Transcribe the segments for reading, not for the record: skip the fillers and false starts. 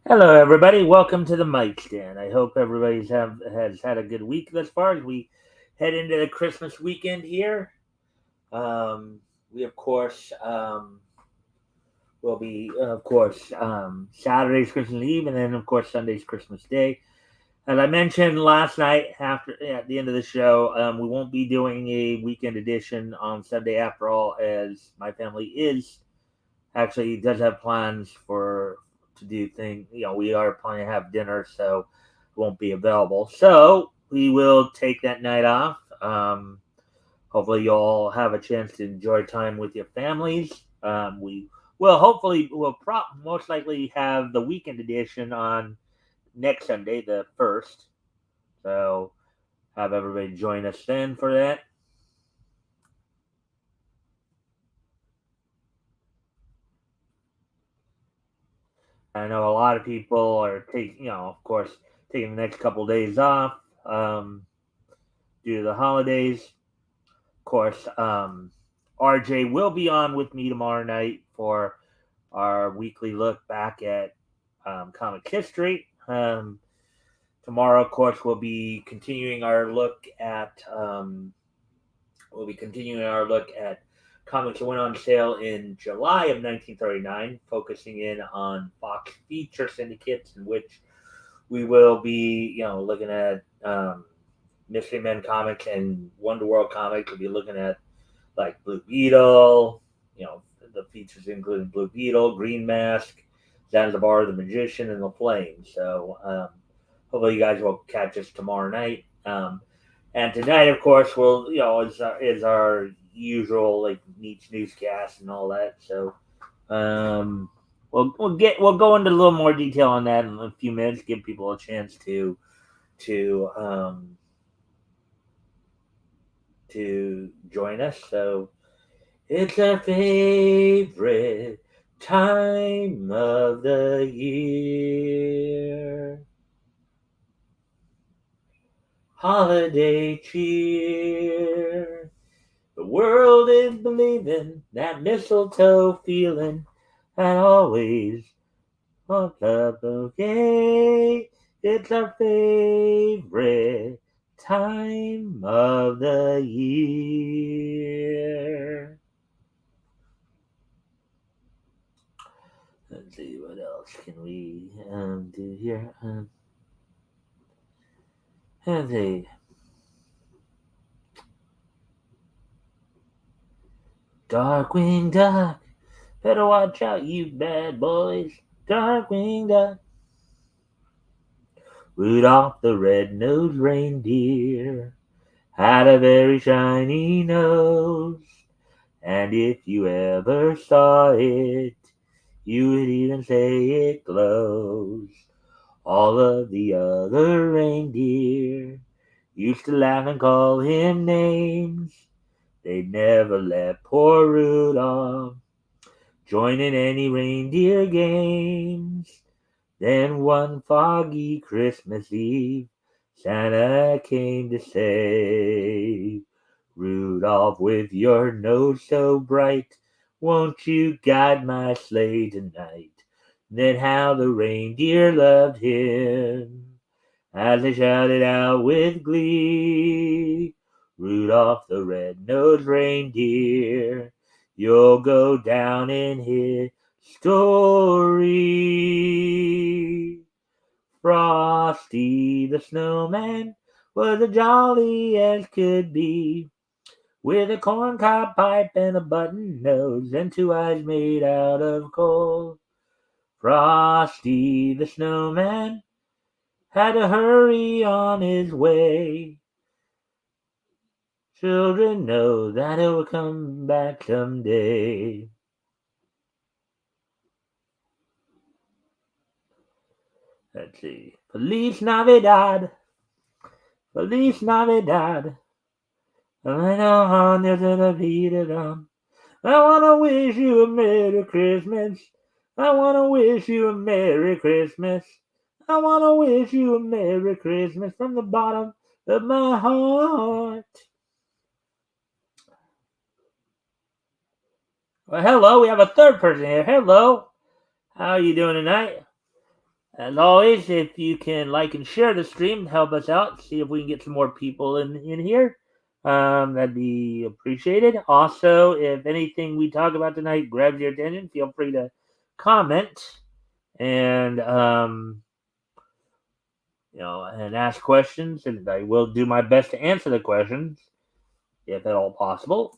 Hello, everybody. Welcome to the Mikestand. I hope everybody's has had a good week thus far as we head into the Christmas weekend here. Um, we of course will be Saturday's Christmas Eve, and then of course Sunday's Christmas Day. As I mentioned last night, after at the end of the show, we won't be doing a weekend edition on Sunday after all, as my family is actually does have plans for to do things. We are planning to have dinner, so it won't be available. So we will take that night off. Hopefully, you'll all have a chance to enjoy time with your families. We will hopefully most likely have the weekend edition on next Sunday, the first. So have everybody join us then for that. I know a lot of people are taking, of course, taking the next couple of days off due to the holidays. Of course, RJ will be on with me tomorrow night for our weekly look back at comic history. Tomorrow, of course, we'll be continuing our look at comics that went on sale in July of 1939, focusing in on Fox feature syndicates, in which we will be, looking at Mystery Men comics and Wonder World comics. We'll be looking at like Blue Beetle, the features including Blue Beetle, Green Mask, Zanzibar the Magician, and the Flame. So hopefully you guys will catch us tomorrow night. And tonight, of course, will is our usual like Neats newscast and all that. So we'll go into a little more detail on that in a few minutes. Give people a chance to um, to join us. So it's our favorite time of the year. Holiday cheer. The world is believing that mistletoe feeling, and always on the bouquet. It's our favorite time of the year. Let's see what else can we do here. Let's see. Darkwing Duck. Better watch out, you bad boys. Darkwing Duck. Rudolph the red-nosed reindeer had a very shiny nose, and if you ever saw it, you would even say it glows. All of the other reindeer used to laugh and call him names. They'd never let poor Rudolph join in any reindeer games. Then one foggy Christmas Eve, Santa came to say, Rudolph, with your nose so bright, won't you guide my sleigh tonight? Then how the reindeer loved him as they shouted out with glee, Rudolph the red-nosed reindeer, you'll go down in history. Frosty the snowman was as jolly as could be, with a corncob pipe and a button nose and two eyes made out of coal. Frosty the snowman had to hurry on his way. Children know that it will come back someday. Let's see. Feliz Navidad. Feliz Navidad. I wanna wish you a Merry Christmas. I wanna wish you a Merry Christmas. I wanna wish you a Merry Christmas from the bottom of my heart. Well, hello, we have a third person here. Hello. How are you doing tonight? As always, if you can like and share the stream, help us out. See if we can get some more people in here. That'd be appreciated. Also, if anything we talk about tonight grabs your attention, feel free to comment and and ask questions, and I will do my best to answer the questions if at all possible.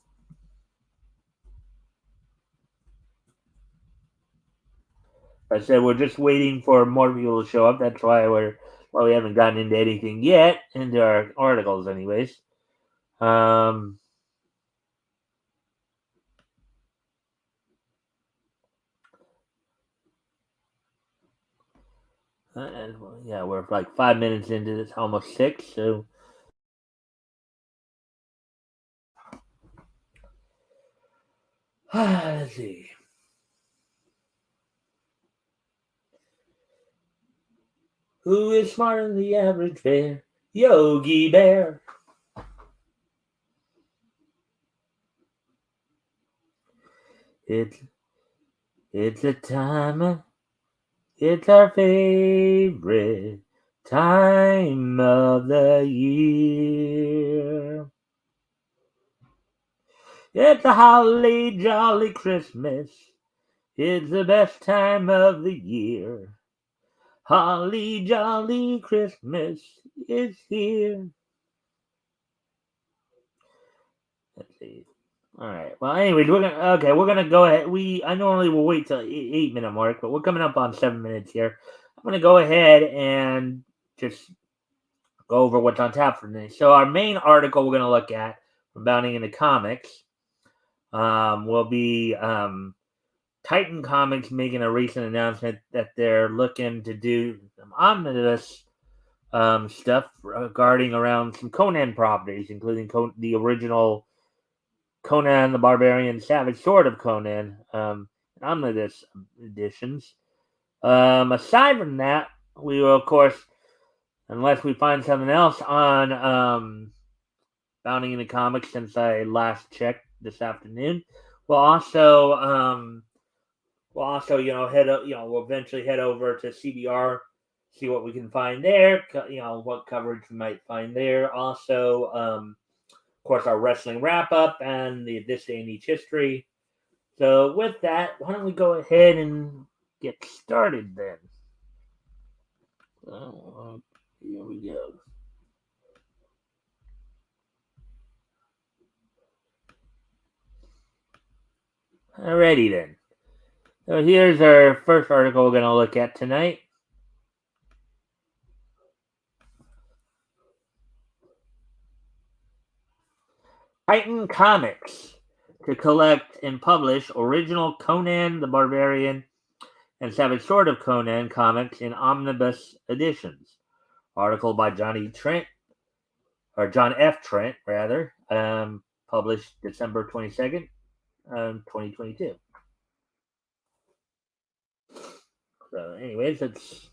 I said we're just waiting for more people to show up. That's why we haven't gotten into anything yet, into our articles, anyways. Um, and yeah, we're like 5 minutes into this, almost six. So let's see. Who is smarter than the average bear? Yogi Bear. It's it's a time. It's our favorite time of the year. It's a holly jolly Christmas. It's the best time of the year. Holly jolly Christmas is here. Let's see. All right. Well, anyways, we're gonna go ahead. I normally will wait till 8 minute mark, but we're coming up on 7 minutes here. I'm gonna go ahead and just go over what's on tap for today. So our main article we're gonna look at from Bounding into Comics will be Titan Comics making a recent announcement that they're looking to do some omnibus stuff regarding around some Conan properties, including the original Conan the Barbarian, Savage Sword of Conan, omnibus editions. Aside from that, we will, of course, unless we find something else on Bounding into Comics since I last checked this afternoon, we'll also we'll eventually head over to CBR, see what we can find there. What coverage we might find there. Also, of course, our wrestling wrap up and the This Day in Each History. So, with that, why don't we go ahead and get started then? Here we go. Alrighty then. So here's our first article we're going to look at tonight. Titan Comics to collect and publish original Conan the Barbarian and Savage Sword of Conan comics in omnibus editions. Article by Johnny Trent, or John F. Trent, rather, published December 22nd, 2022. So, anyways, it's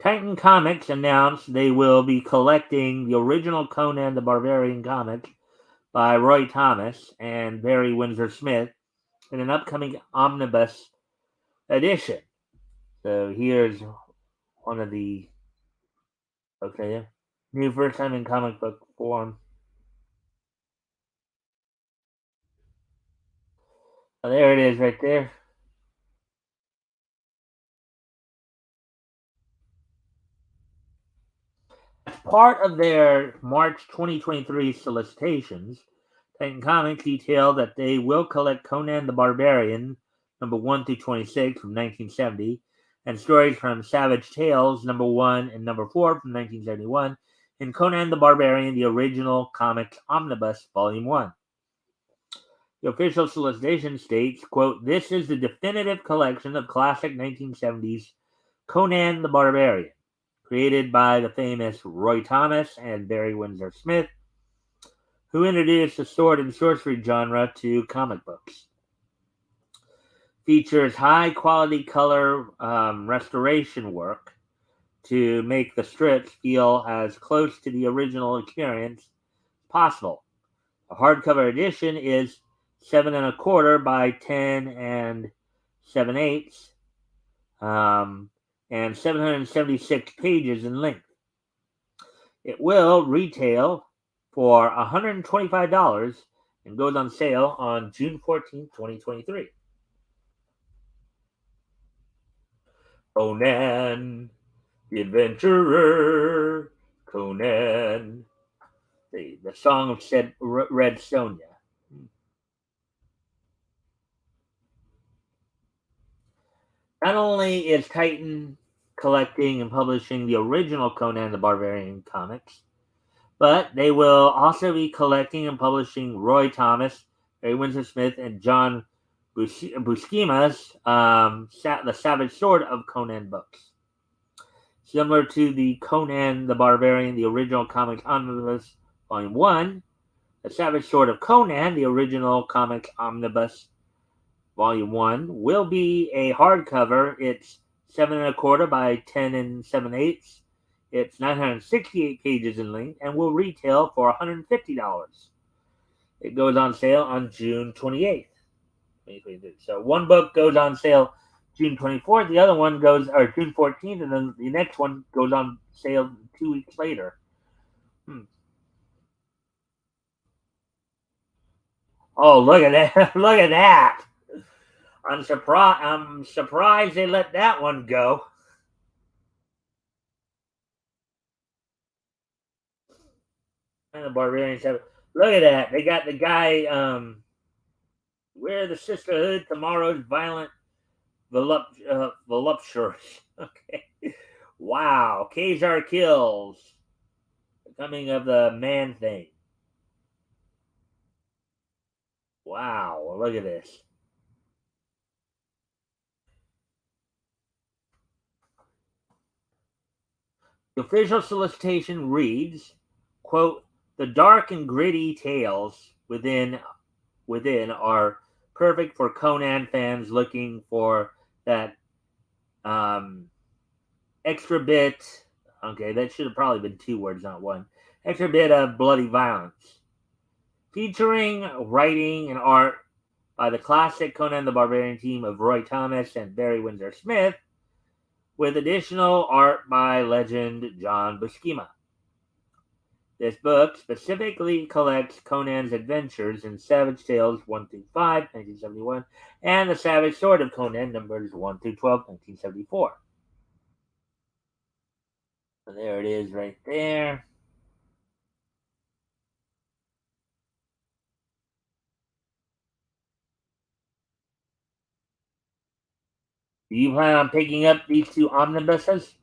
Titan Comics announced they will be collecting the original Conan the Barbarian comics by Roy Thomas and Barry Windsor Smith in an upcoming omnibus edition. So here's one of the new first time in comic book form. Oh, there it is right there. As part of their March 2023 solicitations, Titan Comics detailed that they will collect Conan the Barbarian, number 1 through 26 from 1970, and stories from Savage Tales, number 1 and number 4 from 1971, and Conan the Barbarian, the original comics omnibus, volume 1. The official solicitation states, quote, "This is the definitive collection of classic 1970s Conan the Barbarian, created by the famous Roy Thomas and Barry Windsor Smith, who introduced the sword and sorcery genre to comic books. Features high quality color restoration work to make the strips feel as close to the original experience as possible. The hardcover edition is 7 1/4 by 10 7/8, um, and 776 pages in length. It will retail for $125 and goes on sale on June 14th, 2023. Conan, the adventurer, Conan, the song of said Red Sonja. Not only is Titan collecting and publishing the original Conan the Barbarian comics, but they will also be collecting and publishing Roy Thomas, Barry Windsor Smith, and John Buscema's The Savage Sword of Conan books. Similar to the Conan the Barbarian, the original comics omnibus, Volume 1, The Savage Sword of Conan, the original comics omnibus, Volume 1, will be a hardcover. It's 7 1/4 by 10 7/8. It's 968 pages in length and will retail for $150. It goes on sale on June 28th, 2023. So one book goes on sale June 24th, the other one goes, or June 14th, and then the next one goes on sale 2 weeks later. Oh, look at that! Look at that! I'm surprised they let that one go. And the barbarians have. Look at that! They got the guy. We're the sisterhood. Tomorrow's violent voluptuous. Okay. Wow. Khazar kills. The coming of the man thing. Wow. Well, look at this. The official solicitation reads, quote, the dark and gritty tales within are perfect for Conan fans looking for that um, extra bit. Okay, that should have probably been 2 words, not one. Extra bit of bloody violence. Featuring writing and art by the classic Conan the Barbarian team of Roy Thomas and Barry Windsor Smith, with additional art by legend John Buscema. This book specifically collects Conan's adventures in Savage Tales 1 through 5, 1971, and The Savage Sword of Conan, numbers 1 through 12, 1974. So there it is right there. Do you plan on picking up these 2 omnibuses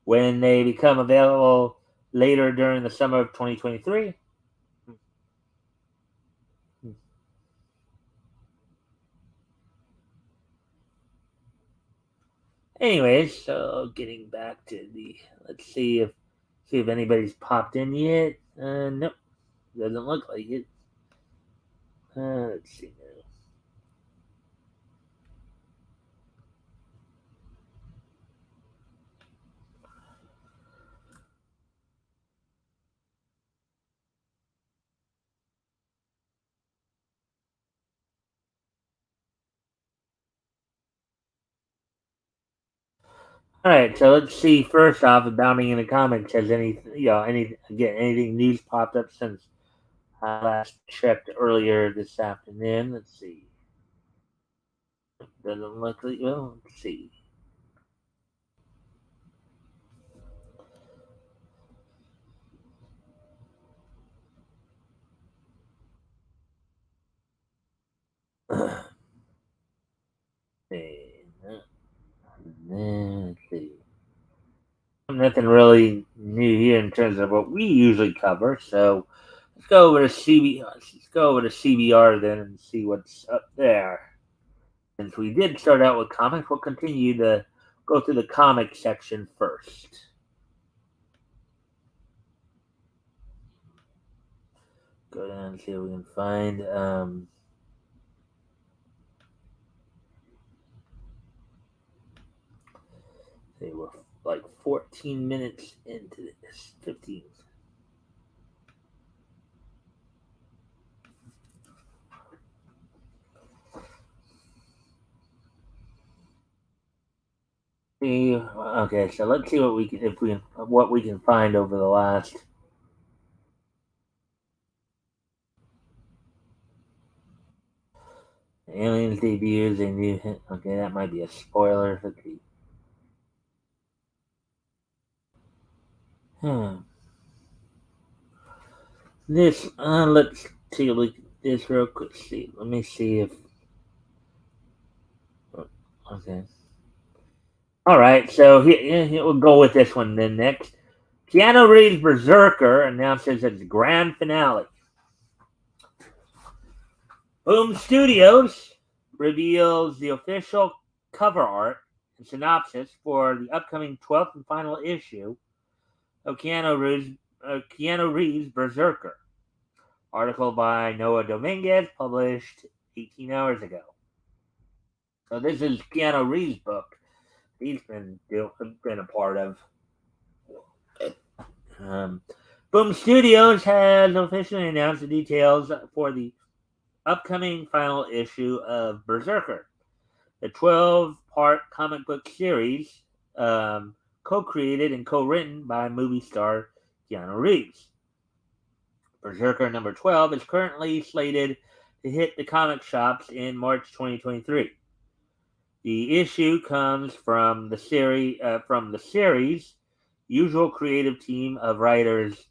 when they become available later during the summer of 2023? Anyways, so getting back to the, let's see if anybody's popped in yet. Nope, doesn't look like it. Let's see. All right, so let's see. First off, if Bounding in the Comics has anything news popped up since I last checked earlier this afternoon. Let's see. Doesn't look like. Well, let's see. Let's see. Nothing really new here in terms of what we usually cover. So let's go over to CBR then and see what's up there. Since we did start out with comics, we'll continue to go through the comic section first. Go down and see if we can find. They were like 14 minutes into this. 15. see. Okay, so let's see what we can if we can what we can find over the last. Aliens debuts a new hit. Okay, that might be a spoiler. Let's see. Hmm. This. Let's see. Look at this real quick. See. Let me see if. Okay. All right. So we'll go with this one then next. Keanu Reeves' Berserker announces its grand finale. Boom Studios reveals the official cover art and synopsis for the upcoming 12th and final issue of Keanu Reeves' Berserker. Article by Noah Dominguez, published 18 hours ago. So this is Keanu Reeves' book. He's been a part of. Um, Boom Studios has officially announced the details for the upcoming final issue of Berserker, the 12-part comic book series co-created and co-written by movie star Keanu Reeves. Berserker number 12 is currently slated to hit the comic shops in March 2023. The issue comes from the series usual creative team of writers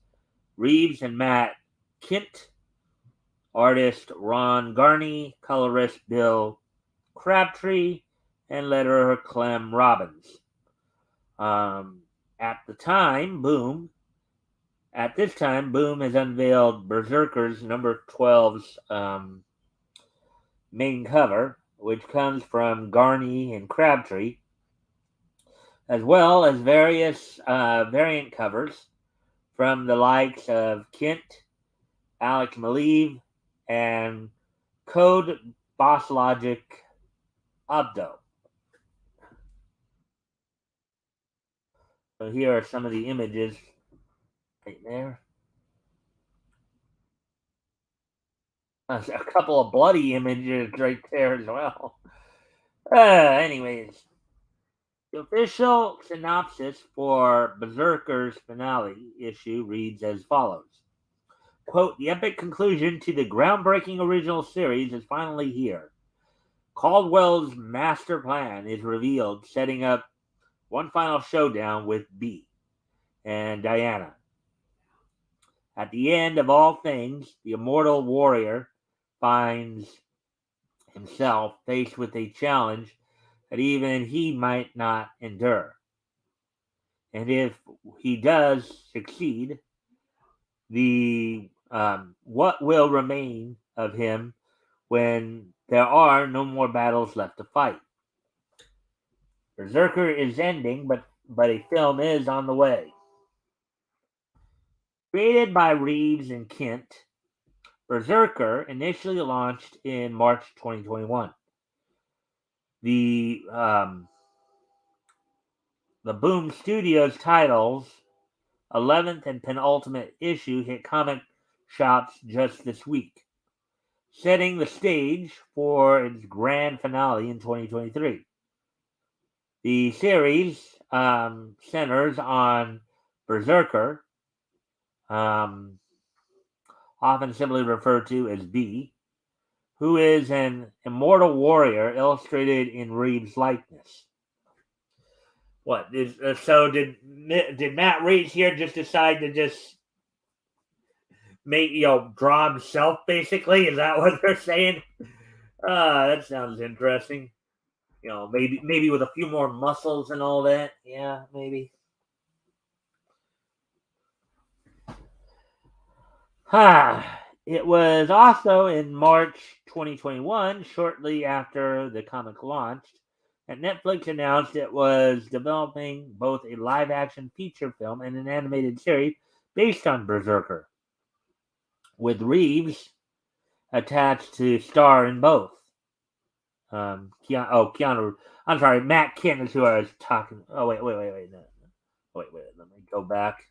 Reeves and Matt Kint, artist Ron Garney, colorist Bill Crabtree, and letterer Clem Robbins. Um, at the time, Boom. At this time, Boom has unveiled Berserker's number 12's main cover, which comes from Garney and Crabtree, as well as various variant covers from the likes of Kent, Alex Maleev, and Code Boss Logic Abdo. So here are some of the images right there. A couple of bloody images right there as well. Anyways, the official synopsis for Berserker's finale issue reads as follows. Quote, the epic conclusion to the groundbreaking original series is finally here. Caldwell's master plan is revealed, setting up one final showdown with B and Diana. At the end of all things, the immortal warrior finds himself faced with a challenge that even he might not endure. And if he does succeed, the what will remain of him when there are no more battles left to fight? Berserker is ending, but a film is on the way. Created by Reeves and Kent, Berserker initially launched in March 2021. The Boom Studios titles 11th and penultimate issue hit comic shops just this week, setting the stage for its grand finale in 2023. The series centers on Berserker, um, often simply referred to as B, who is an immortal warrior illustrated in Reeves' likeness. What is so? Did Matt Reeves here just decide to just make draw himself? Basically, is that what they're saying? That sounds interesting. Maybe with a few more muscles and all that. Yeah, maybe. It was also in March 2021, shortly after the comic launched, that Netflix announced it was developing both a live action feature film and an animated series based on Berserker, with Reeves attached to star in both. Keanu. I'm sorry, Matt Kent is who I was talking. Oh, wait. No. Wait. Let me go back.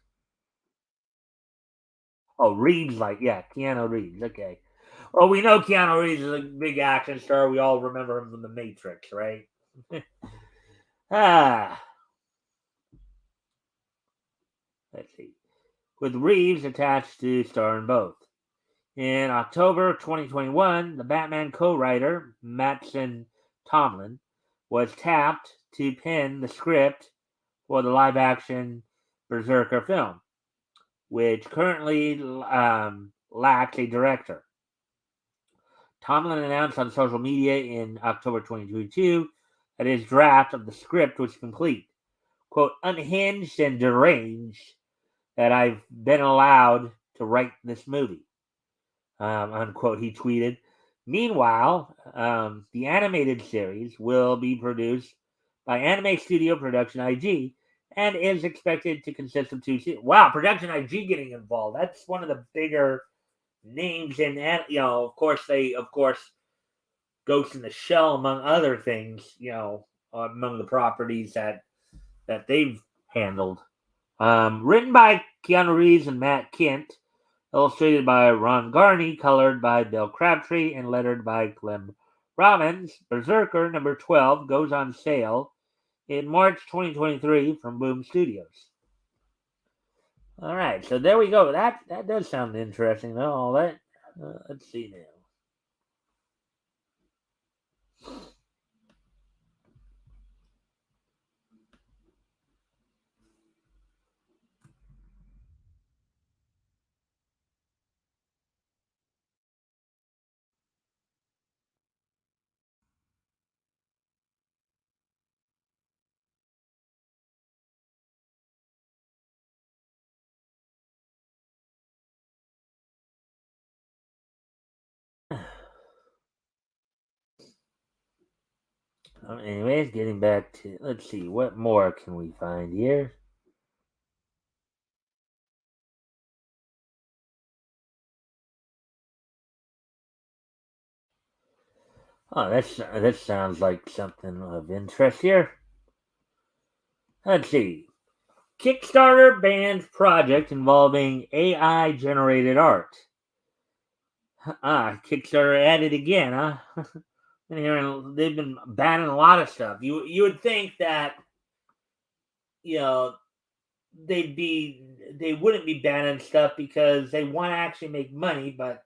Oh, Reeves, Keanu Reeves. Okay. Well, we know Keanu Reeves is a big action star. We all remember him from The Matrix, right? ah. Let's see. With Reeves attached to star in both. In October 2021, the Batman co-writer, Mattson Tomlin, was tapped to pen the script for the live-action Berserker film, which currently lacks a director. Tomlin announced on social media in October 2022 that his draft of the script was complete. Quote, unhinged and deranged that I've been allowed to write this movie, unquote, he tweeted. Meanwhile, the animated series will be produced by Anime Studio Production IG and is expected to consist of 2 seasons. Wow, Production IG getting involved. That's one of the bigger names in, of course, Ghost in the Shell, among other things, among the properties that they've handled. Written by Keanu Reeves and Matt Kent, illustrated by Ron Garney, colored by Bill Crabtree, and lettered by Clem Robbins, Berserker number 12 goes on sale in March 2023 from Boom Studios. All right, so there we go. That does sound interesting, though. All that. Let's see now. Anyways, getting back to, let's see, what more can we find here? Oh, that sounds like something of interest here. Let's see. Kickstarter bans project involving AI generated art. Kickstarter at it again, huh? They've been banning a lot of stuff. You would think that you know they wouldn't be banning stuff because they want to actually make money, but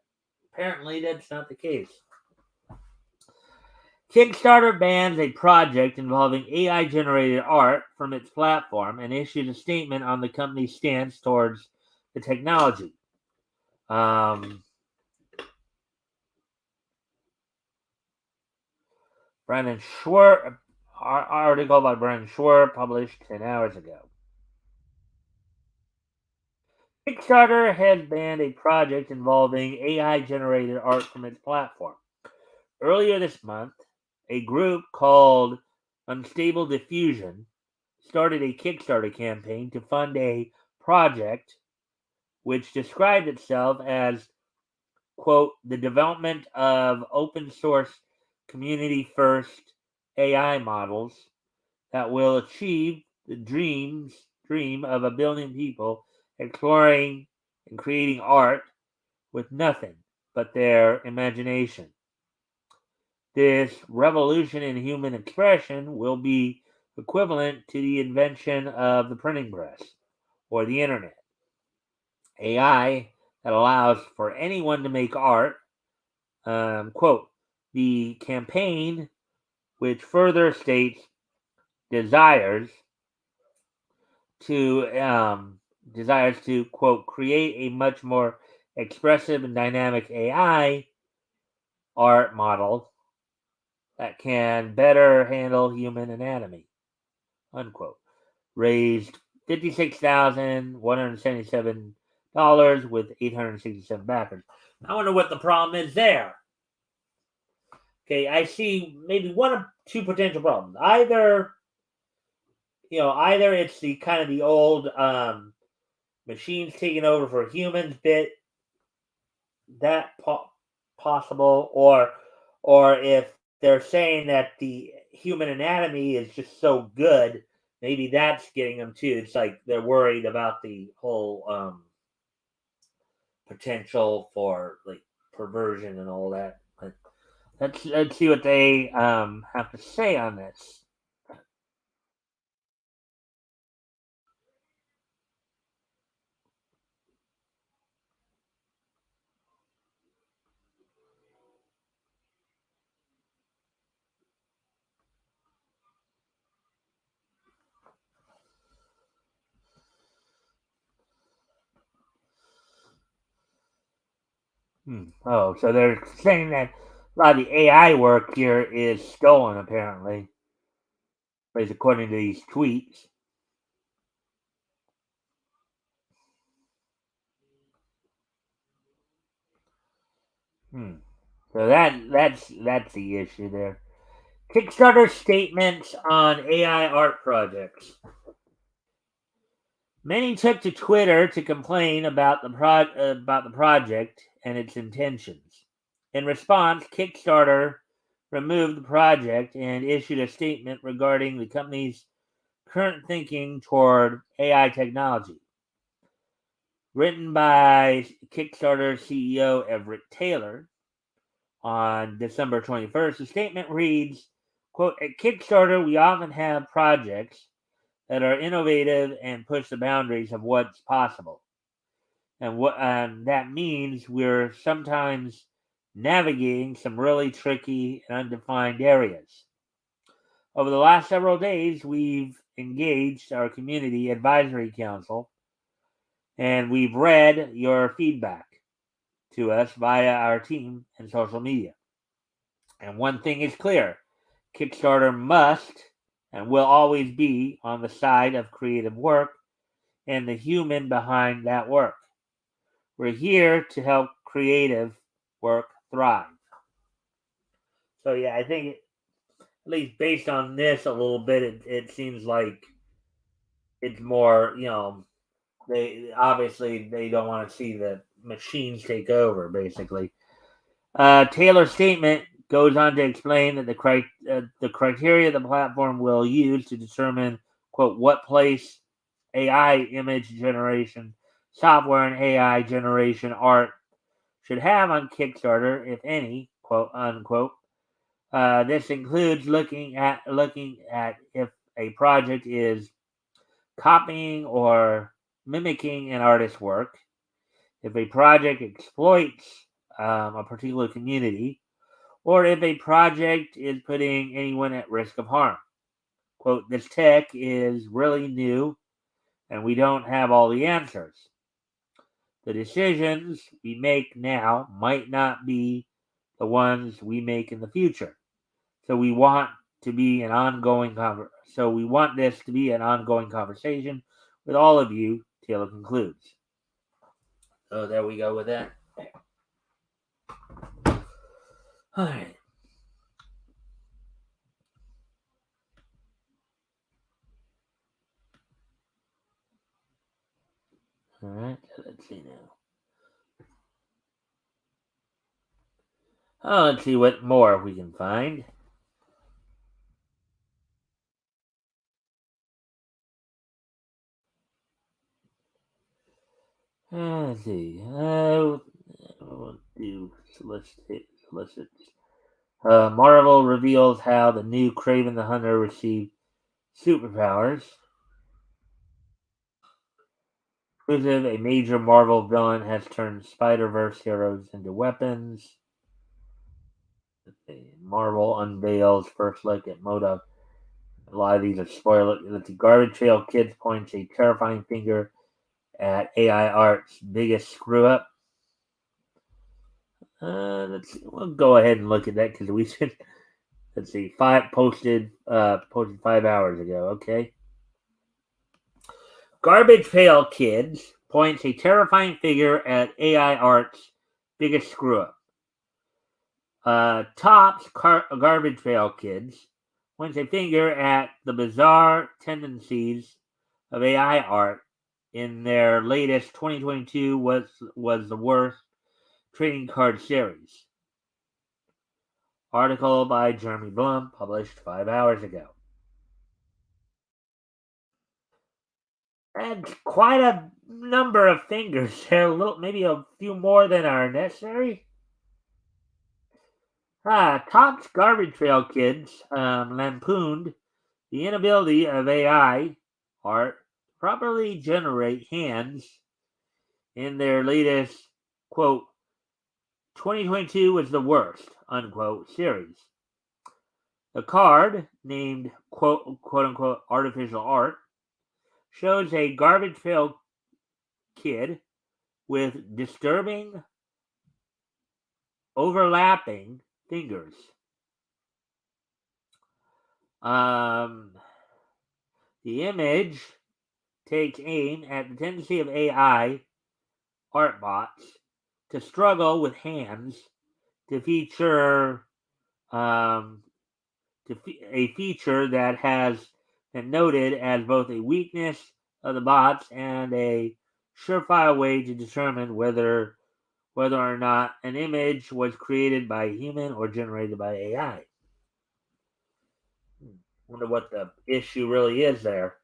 apparently that's not the case. Kickstarter bans a project involving AI generated art from its platform and issued a statement on the company's stance towards the technology. Brandon Schwer, article by Brandon Schwer, published 10 hours ago. Kickstarter has banned a project involving AI generated art from its platform. Earlier this month, a group called Unstable Diffusion started a Kickstarter campaign to fund a project which described itself as, quote, the development of open source community first AI models that will achieve the dream of a billion people exploring and creating art with nothing but their imagination. This revolution in human expression will be equivalent to the invention of the printing press or the internet. AI that allows for anyone to make art. Quote, the campaign, which further states desires to quote create a much more expressive and dynamic AI art model that can better handle human anatomy, unquote. Raised $56,177 with 867 backers. I wonder what the problem is there. Okay, I see maybe one of two potential problems. Either it's the kind of the old machines taking over for humans bit, that possible, or if they're saying that the human anatomy is just so good, maybe that's getting them too. It's like they're worried about the whole potential for like perversion and all that. But let's see what they have to say on this. Oh, so they're saying that a lot of the AI work here is stolen, apparently, at least according to these tweets. Hmm. So that's the issue there. Kickstarter statements on AI art projects. Many took to Twitter to complain about about the project and its intentions. In response, Kickstarter removed the project and issued a statement regarding the company's current thinking toward AI technology. Written by Kickstarter CEO Everett Taylor on December 21st, the statement reads, quote, "At Kickstarter, we often have projects that are innovative and push the boundaries of what's possible. And that means we're sometimes navigating some really tricky and undefined areas. Over the last several days, we've engaged our community advisory council and we've read your feedback to us via our team and social media. And one thing is clear: Kickstarter must and will always be on the side of creative work and the human behind that work. We're here to help creative work thrive." So yeah, I think at least based on this a little bit, it seems like it's more, they obviously they don't want to see the machines take over. Basically, Taylor's statement goes on to explain that the criteria the platform will use to determine, quote, what place AI image generation software and AI generation art should have on Kickstarter, if any, quote unquote. This includes looking at if a project is copying or mimicking an artist's work, if a project exploits a particular community, or if a project is putting anyone at risk of harm. Quote, "This tech is really new and we don't have all the answers. The decisions we make now might not be the ones we make in the future. So we want to be an ongoing so we want this to be an ongoing conversation with all of you," Taylor concludes. So there we go with that. All right. All right. So let's see now. Oh, let's see what more we can find. Let's see. We'll do solicits. Marvel reveals how the new Craven the Hunter received superpowers. Exclusive: a major Marvel villain has turned Spider-Verse heroes into weapons. Marvel unveils first look at MODOK. A lot of these are spoilers. The Garbage Trail Kids points a terrifying finger at AI art's biggest screw up. We'll go ahead and look at that because we should. Let's see. Posted 5 hours ago. Okay. Garbage Pail Kids points a terrifying figure at AI art's biggest screw up. Garbage Pail Kids points a finger at the bizarre tendencies of AI art in their latest 2022 was the worst trading card series. Article by Jeremy Blum, published 5 hours ago. And quite a number of fingers there, maybe a few more than are necessary. Top's Garbage Trail Kids lampooned the inability of AI art to properly generate hands in their latest, quote, 2022 was the worst, unquote, series. The card, named quote unquote artificial art, shows a garbage pail kid with disturbing overlapping fingers. The image takes aim at the tendency of AI art bots to struggle with hands to feature um, a feature that has been noted as both a weakness of the bots and a surefire way to determine whether or not an image was created by a human or generated by AI. Wonder what the issue really is there.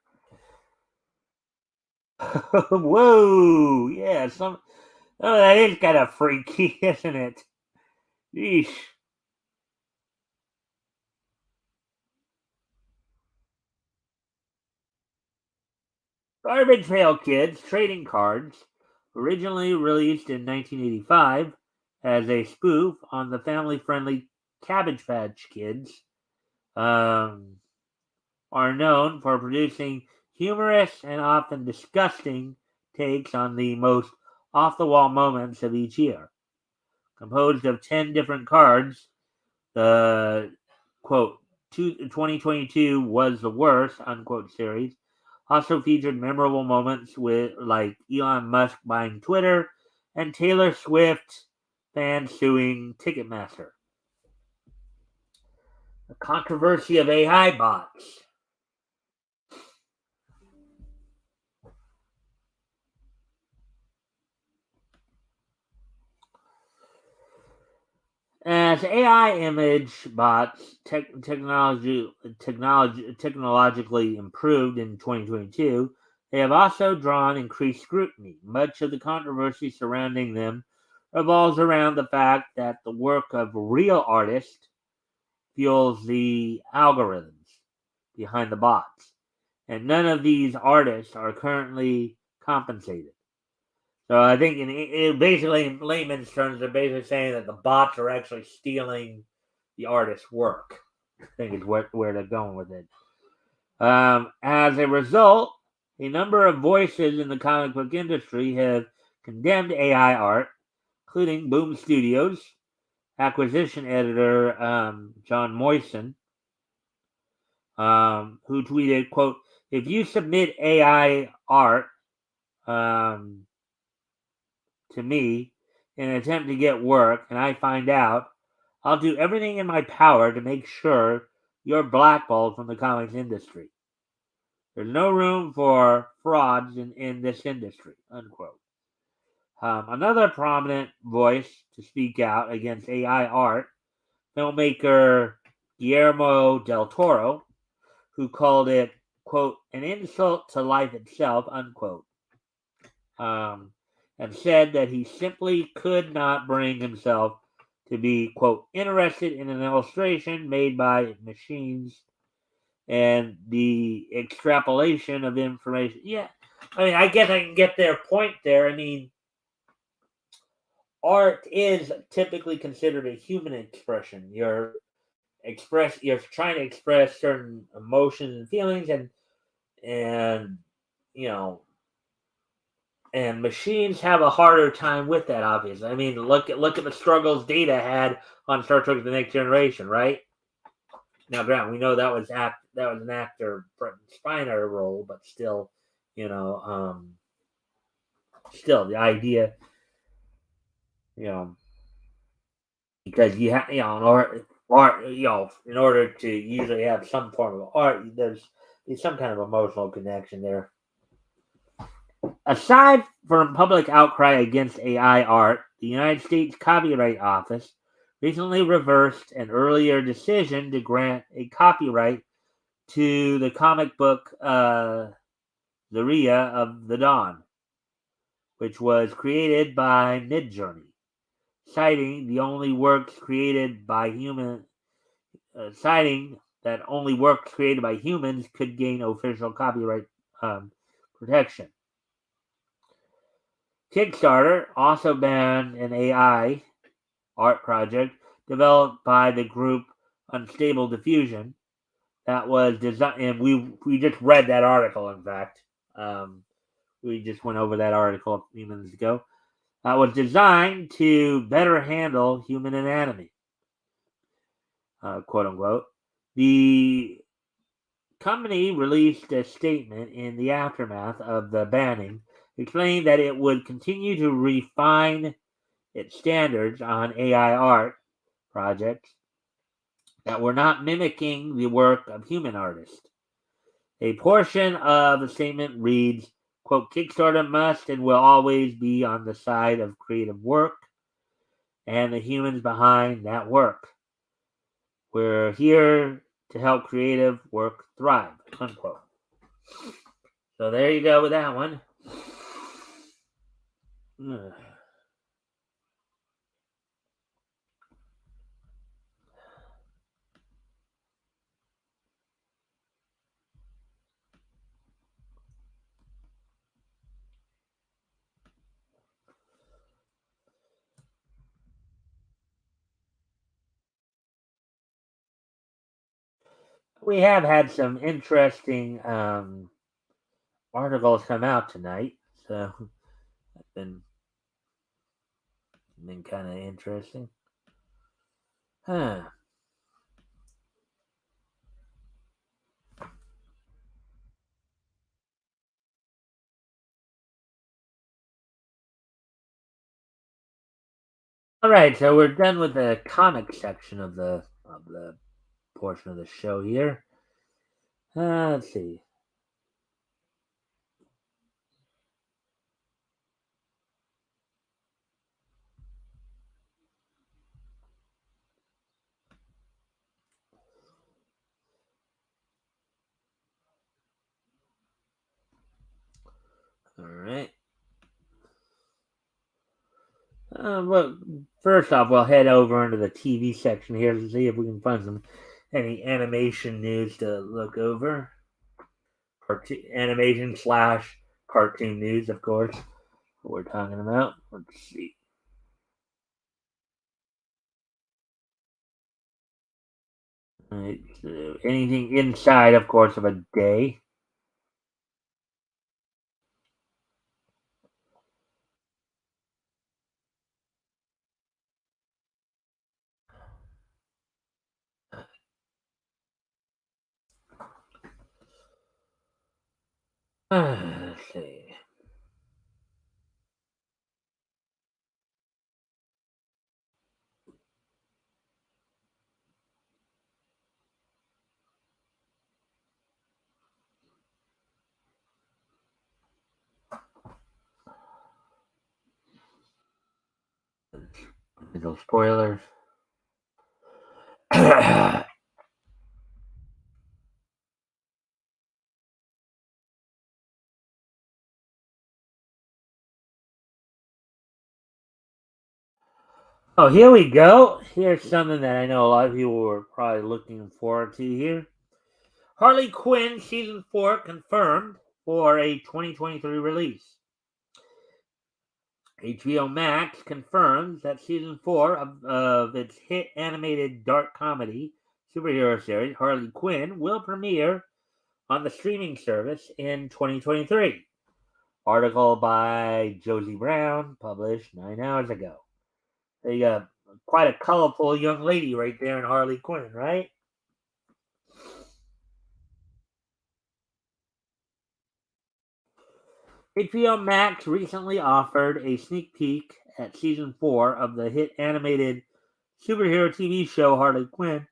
Whoa, yeah, that is kind of freaky, isn't it? Yeesh. Garbage Pail Kids trading cards, originally released in 1985 as a spoof on the family-friendly Cabbage Patch Kids, um, are known for producing humorous and often disgusting takes on the most off-the-wall moments of each year. Composed of 10 different cards, the quote 2022 was the worst unquote series also featured memorable moments with like Elon Musk buying Twitter and Taylor Swift fans suing Ticketmaster. The controversy of AI bots. As AI image bots technologically improved in 2022, they have also drawn increased scrutiny. Much of the controversy surrounding them revolves around the fact that the work of real artists fuels the algorithms behind the bots, and none of these artists are currently compensated. So I think basically in layman's terms, they're basically saying that the bots are actually stealing the artist's work. I think is where they're going with it. As a result, a number of voices in the comic book industry have condemned AI art, including Boom Studios acquisition editor John Moyson, who tweeted, "quote If you submit AI art um, to me in an attempt to get work and I find out, I'll do everything in my power to make sure you're blackballed from the comics industry. There's no room for frauds in this industry," unquote. Another prominent voice to speak out against AI art, filmmaker Guillermo del Toro, who called it, quote, an insult to life itself, unquote. And said that he simply could not bring himself to be, quote, interested in an illustration made by machines and the extrapolation of information. Yeah, I mean, I guess I can get their point there. I mean, art is typically considered a human expression. You're trying to express certain emotions and feelings, and you know, and machines have a harder time with that. Obviously, I mean, look at the struggles Data had on Star Trek: The Next Generation, right? Now, Grant, we know that was an actor Spiner role, but still, you know, still the idea, you know, because you have, in order to usually have some form of art, there's some kind of emotional connection there. Aside from public outcry against AI art, the United States Copyright Office recently reversed an earlier decision to grant a copyright to the comic book Zaria of the Dawn, which was created by Midjourney, citing the only works created by citing that only works created by humans could gain official copyright protection. Kickstarter also banned an AI art project developed by the group Unstable Diffusion that was designed, and we just read that article. In fact, we just went over that article a few minutes ago. was designed to better handle human anatomy, quote unquote. The company released a statement in the aftermath of the banning, explaining that it would continue to refine its standards on AI art projects that were not mimicking the work of human artists. A portion of the statement reads, quote, Kickstarter must and will always be on the side of creative work and the humans behind that work. We're here to help creative work thrive, unquote. So there you go with that one. We have had some interesting articles come out tonight, so it's been kind of interesting. Huh. All right, so we're done with the comic section of the portion of the show here. Let's see. All right. Well, first off, we'll head over into the TV section here to see if we can find any animation news to look over. Animation slash cartoon news, of course. What we're talking about. Let's see. Right, so anything inside, of course, of a day. Let's see. Little spoilers. Oh, here we go. Here's something that I know a lot of people were probably looking forward to here. Harley Quinn Season 4 confirmed for a 2023 release. HBO Max confirms that Season 4 of its hit animated dark comedy superhero series, Harley Quinn, will premiere on the streaming service in 2023. Article by Josie Brown, published 9 hours ago. They got quite a colorful young lady right there in Harley Quinn, right? HBO Max recently offered a sneak peek at season 4 of the hit animated superhero TV show Harley Quinn,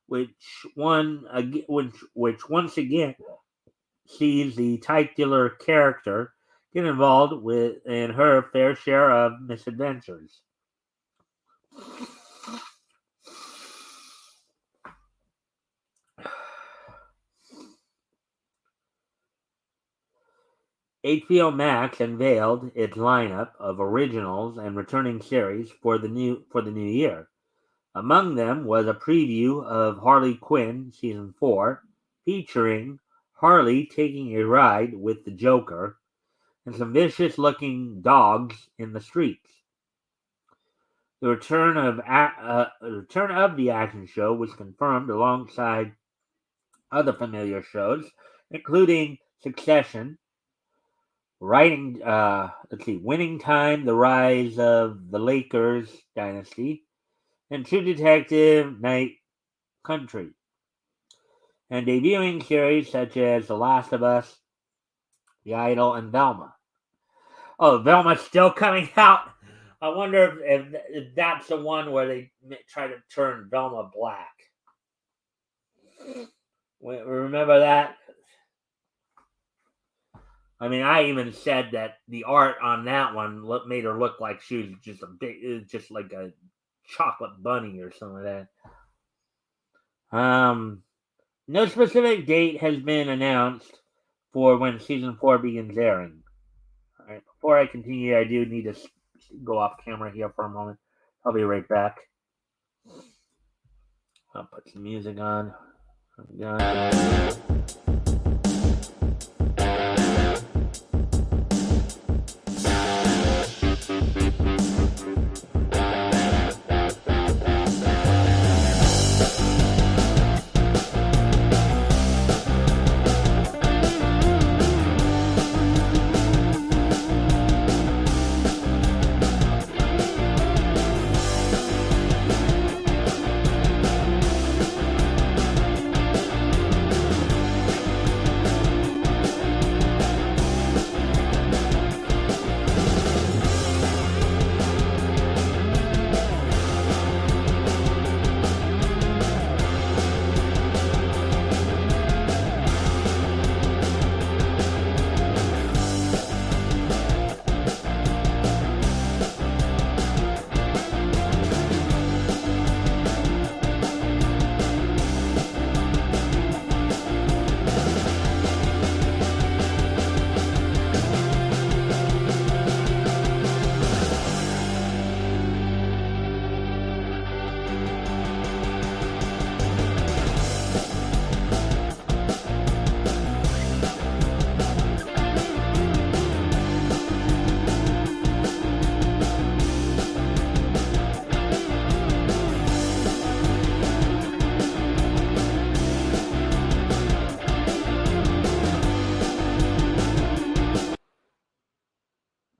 which once again sees the titular character get involved with in her fair share of misadventures. HBO Max unveiled its lineup of originals and returning series for the new year. Among them was a preview of Harley Quinn Season 4, featuring Harley taking a ride with the Joker and some vicious-looking dogs in the streets. The return of the action show was confirmed alongside other familiar shows, including Succession, Winning Time, The Rise of the Lakers Dynasty, and True Detective Night Country, and debuting series such as The Last of Us, The Idol, and Velma. Oh, Velma's still coming out. I wonder if that's the one where they try to turn Velma black. Remember that? I mean, I even said that the art on that one made her look like she was just like a chocolate bunny or something like that. No specific date has been announced for when season 4 begins airing. All right, before I continue, I do need to go off camera here for a moment. I'll be right back. I'll put some music on.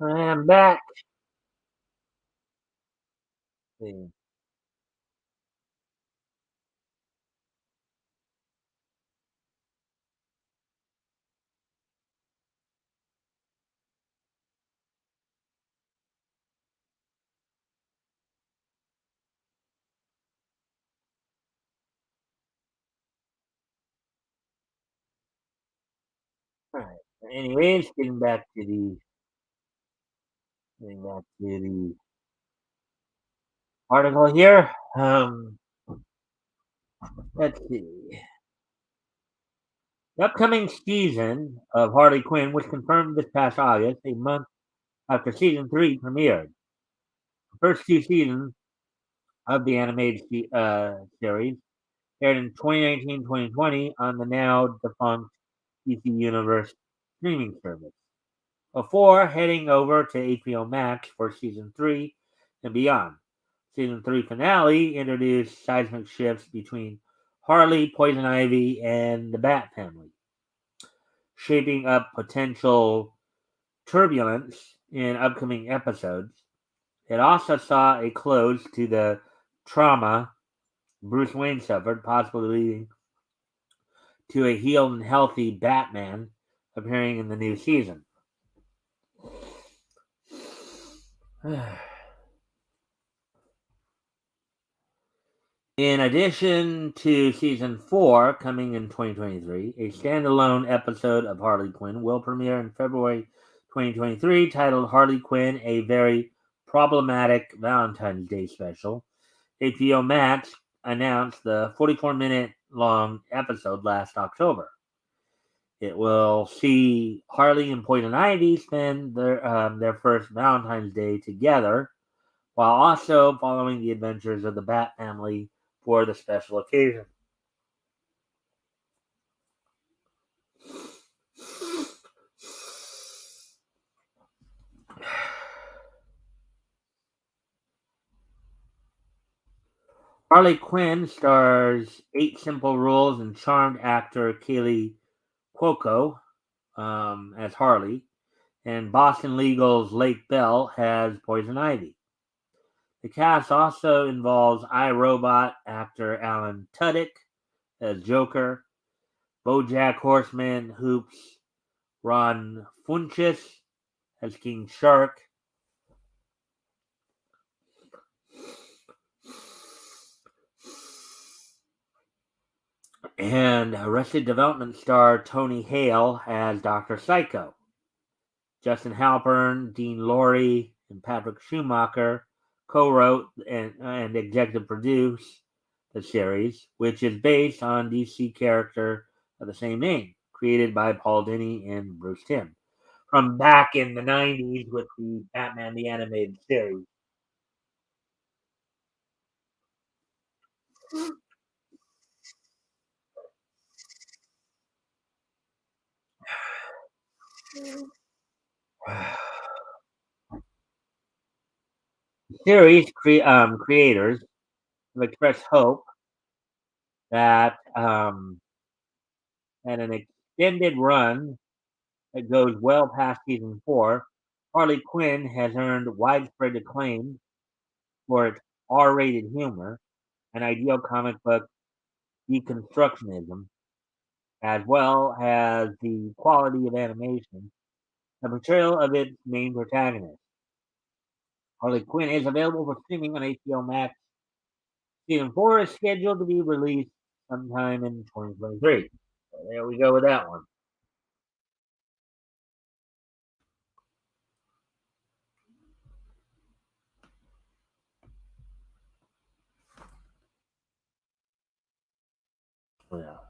I am back. All right. Anyways, getting back to the article here. Let's see. The upcoming season of Harley Quinn was confirmed this past August, a month after season 3 premiered. The first 2 seasons of the animated series aired in 2019-2020 on the now defunct DC Universe streaming service, before heading over to HBO Max for season 3 and beyond. Season 3 finale introduced seismic shifts between Harley, Poison Ivy, and the Bat family, shaping up potential turbulence in upcoming episodes. It also saw a close to the trauma Bruce Wayne suffered, possibly leading to a healed and healthy Batman appearing in the new season. In addition to season 4 coming in 2023, a standalone episode of Harley Quinn will premiere in February 2023 titled Harley Quinn, A Very Problematic Valentine's Day Special. HBO Max announced the 44-minute long episode last October. It will see Harley and Poison Ivy spend their first Valentine's Day together, while also following the adventures of the Bat family for the special occasion. Harley Quinn stars 8 Simple Rules and charmed actor Kaylee Cuoco as Harley, and Boston Legal's Lake Bell has Poison Ivy. The cast also involves iRobot actor Alan Tudyk as Joker, BoJack Horseman Hoops Ron Funches as King Shark, and Arrested Development star Tony Hale as Dr. Psycho. Justin Halpern, Dean Lorey, and Patrick Schumacher co-wrote and executive produced the series, which is based on DC character of the same name, created by Paul Dini and Bruce Timm, from back in the 90s with the Batman the Animated Series. Series creators have expressed hope that at an extended run that goes well past season 4, Harley Quinn has earned widespread acclaim for its R-rated humor and ideal comic book deconstructionism, as well as the quality of animation and portrayal of its main protagonist. Harley Quinn is available for streaming on HBO Max. Season 4 is scheduled to be released sometime in 2023. So there we go with that one. Well,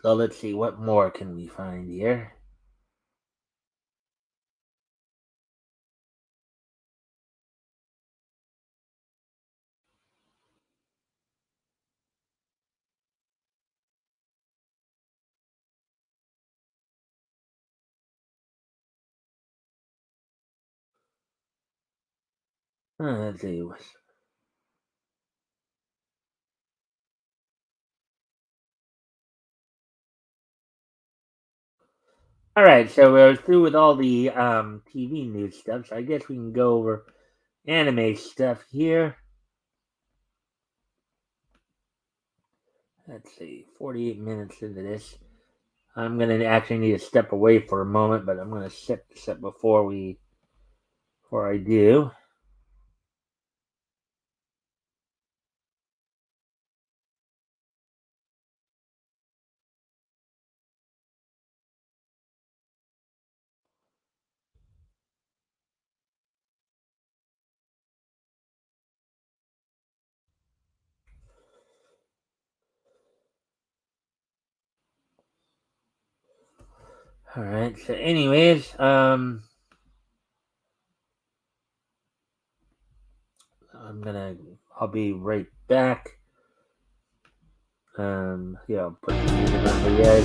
so let's see, what more can we find here? Let's see. All right, so we're through with all the TV news stuff. So I guess we can go over anime stuff here. Let's see, 48 minutes into this. I'm gonna actually need to step away for a moment, but I'm gonna set this up before I do. All right. So, anyways, I'll be right back. Put the music on for you guys.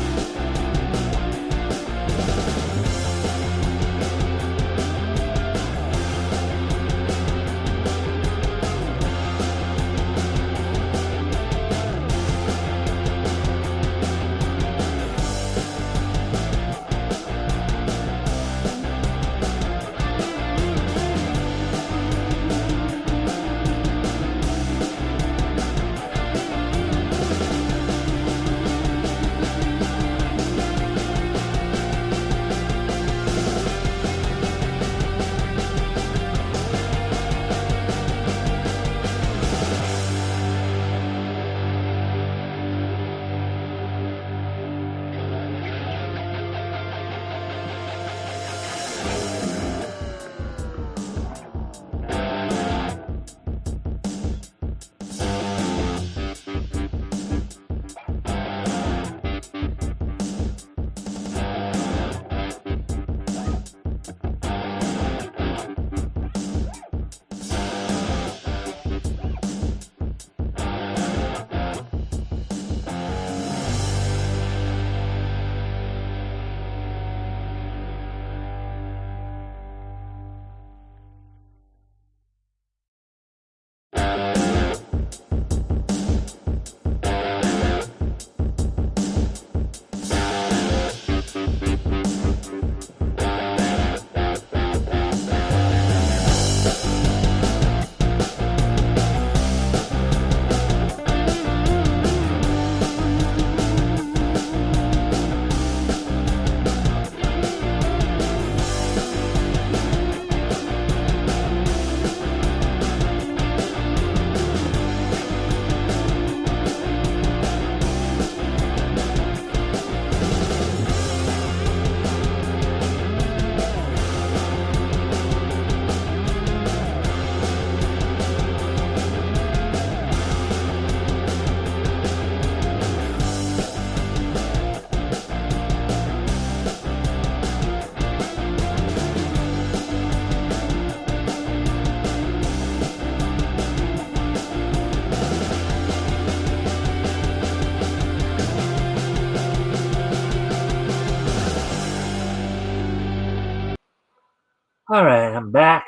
All right, I'm back.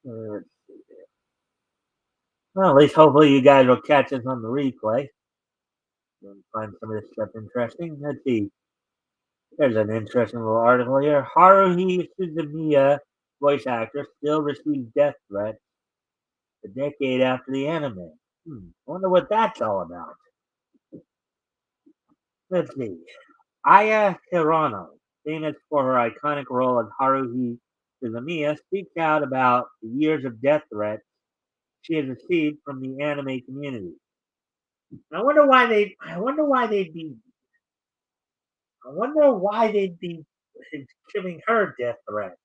Uh, well, at least hopefully you guys will catch us on the replay and find some of this stuff interesting. Let's see. There's an interesting little article here. Haruhi Suzumiya, voice actor, still receives death threats a decade after the anime. Wonder what that's all about. Let's see. Aya Hirano, famous for her iconic role as Haruhi Suzumiya, speaks out about the years of death threats she has received from the anime community. I wonder why they. I wonder why they'd be. I wonder why they'd be giving her death threats.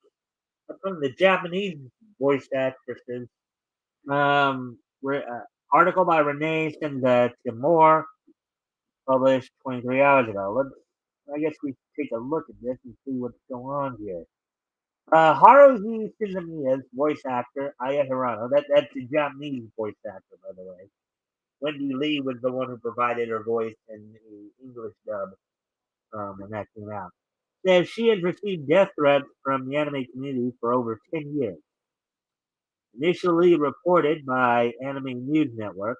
From the Japanese voice actresses. Article by Renee Timor, published 23 hours ago. I guess we take a look at this and see what's going on here. Haruhi Suzumiya's voice actor, Aya Hirano, that's the Japanese voice actor, by the way. Wendy Lee was the one who provided her voice in the English dub when that came out. Says she has received death threats from the anime community for over 10 years. Initially reported by Anime News Network,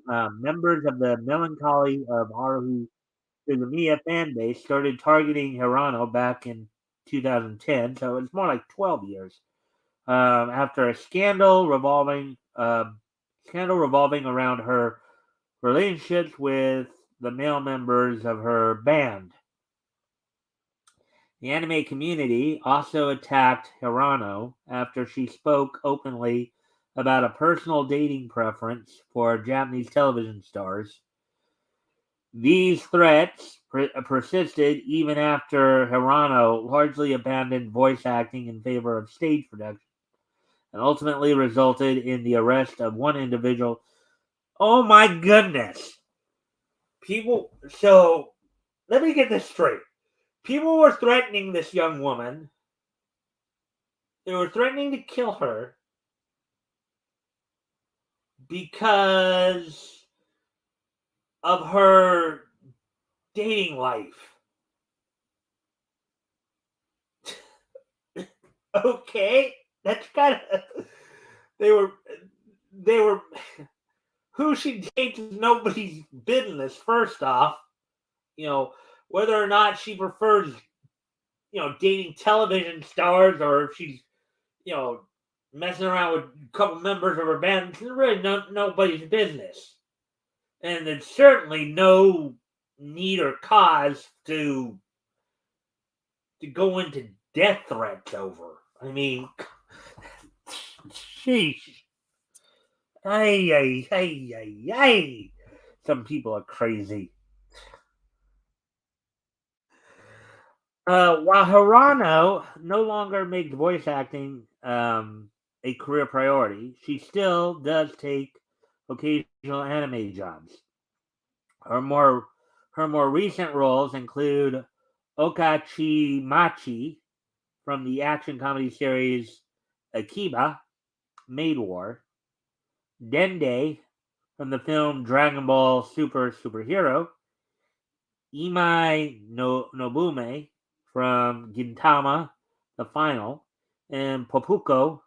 members of the Melancholy of Haruhi Suzumiya fan base started targeting Hirano back in 2010, so it's more like 12 years after a scandal revolving around her relationships with the male members of her band. The anime community also attacked Hirano after she spoke openly about a personal dating preference for Japanese television stars. These threats persisted even after Hirano largely abandoned voice acting in favor of stage production and ultimately resulted in the arrest of one individual. Oh my goodness! So let me get this straight. People were threatening this young woman. They were threatening to kill her because of her dating life. Okay, that's kind of they were they were who she dates is nobody's business. First off, you know whether or not she prefers dating television stars or if she's you know messing around with a couple members of her band. It's really nobody's business, and there's certainly no need or cause to go into death threats over. I mean, sheesh. Ay, ay, ay, ay, ay. Some people are crazy. While Hirano no longer makes voice acting a career priority, she still does take occasional anime jobs. Her more her more recent roles include Okachi Machi from the action comedy series Akiba, Maid War, Dende from the film Dragon Ball Superhero, Imai no Nobume from Gintama, The Final, and Popuko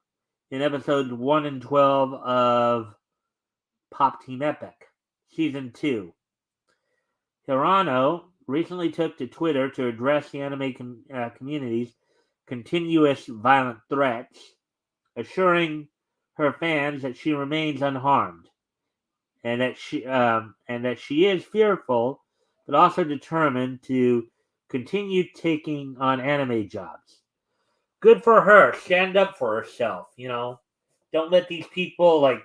in episodes 1 and 12 of Pop Team Epic, Season 2. Hirano recently took to Twitter to address the anime community's continuous violent threats, assuring her fans that she remains unharmed and that she is fearful but also determined to continue taking on anime jobs. Good for her. Stand up for herself. Don't let these people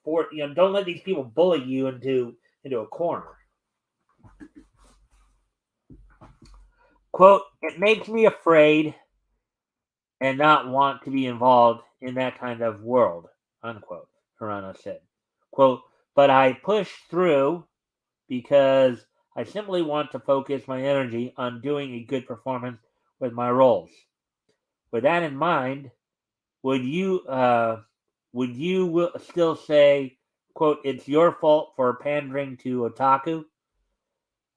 don't let these people bully you into a corner. Quote, it makes me afraid and not want to be involved in that kind of world, unquote, Hirano said. Quote, but I push through because I simply want to focus my energy on doing a good performance with my roles. With that in mind, would you still say, quote, it's your fault for pandering to otaku?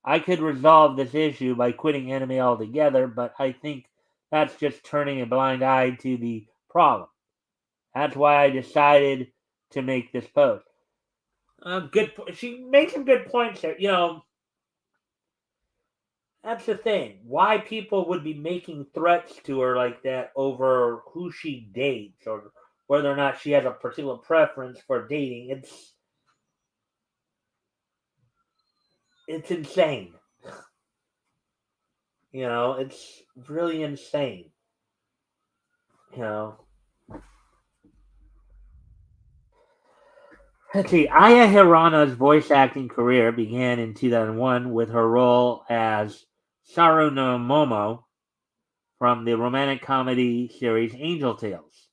I could resolve this issue by quitting anime altogether, but I think That's just turning a blind eye to the problem. That's why I decided to make this post. Good. She makes some good points there. That's the thing. Why people would be making threats to her like that over who she dates or whether or not she has a particular preference for dating. It's insane. It's really insane. You know. Let's see. Aya Hirana's voice acting career began in 2001 with her role as Saru no Momo from the romantic comedy series Angel Tales.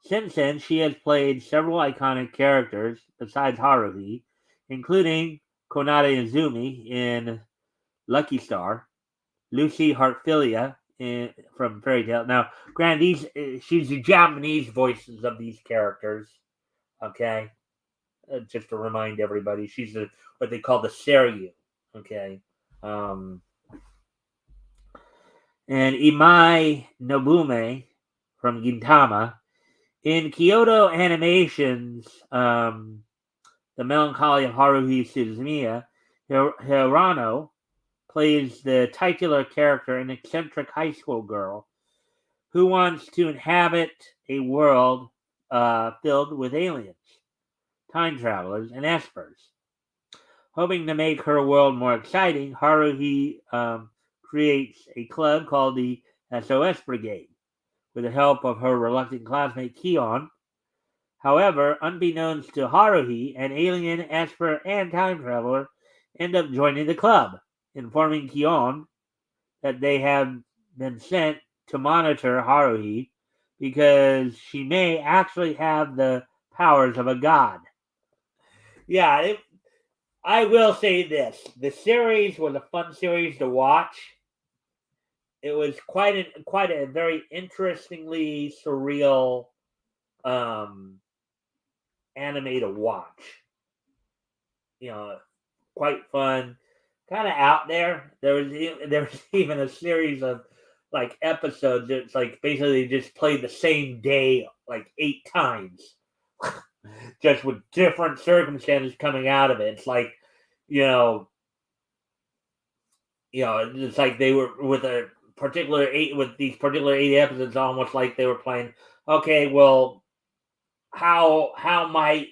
Since then, she has played several iconic characters besides Haruhi, including Konada Izumi in Lucky Star, Lucy Heartfilia from Fairy Tail. Now, granted, she's the Japanese voices of these characters. Okay, just to remind everybody, she's what they call the Seiryu. Okay, um, and Imai Nobume from Gintama in Kyoto Animations. The Melancholy of Haruhi Suzumiya, Hirano plays the titular character, an eccentric high school girl who wants to inhabit a world filled with aliens, time travelers, and espers. Hoping to make her world more exciting, Haruhi creates a club called the SOS Brigade with the help of her reluctant classmate Kion. However, unbeknownst to Haruhi, an alien, esper, and time traveler end up joining the club, informing Kion that they have been sent to monitor Haruhi because she may actually have the powers of a god. Yeah, I will say this: the series was a fun series to watch. It was quite a very interestingly surreal anime to watch. You know, quite fun, kind of out there. There was even a series of like episodes that's like basically just played the same day like 8 times, just with different circumstances coming out of it. It's like you know, it's like they were with a particular eight with these particular 8 episodes, almost like they were playing. Okay, well, how might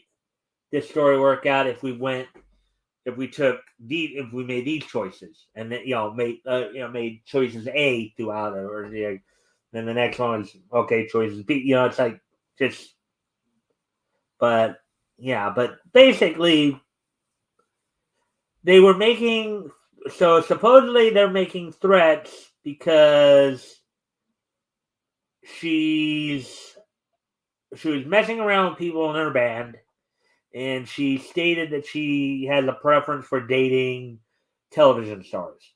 this story work out if we took if we made these choices and then made choices A throughout it, or then the next one is okay choices B. It's like just but yeah, but basically they were making so supposedly they're making threats because she's she was messing around with people in her band, and she stated that she has a preference for dating television stars.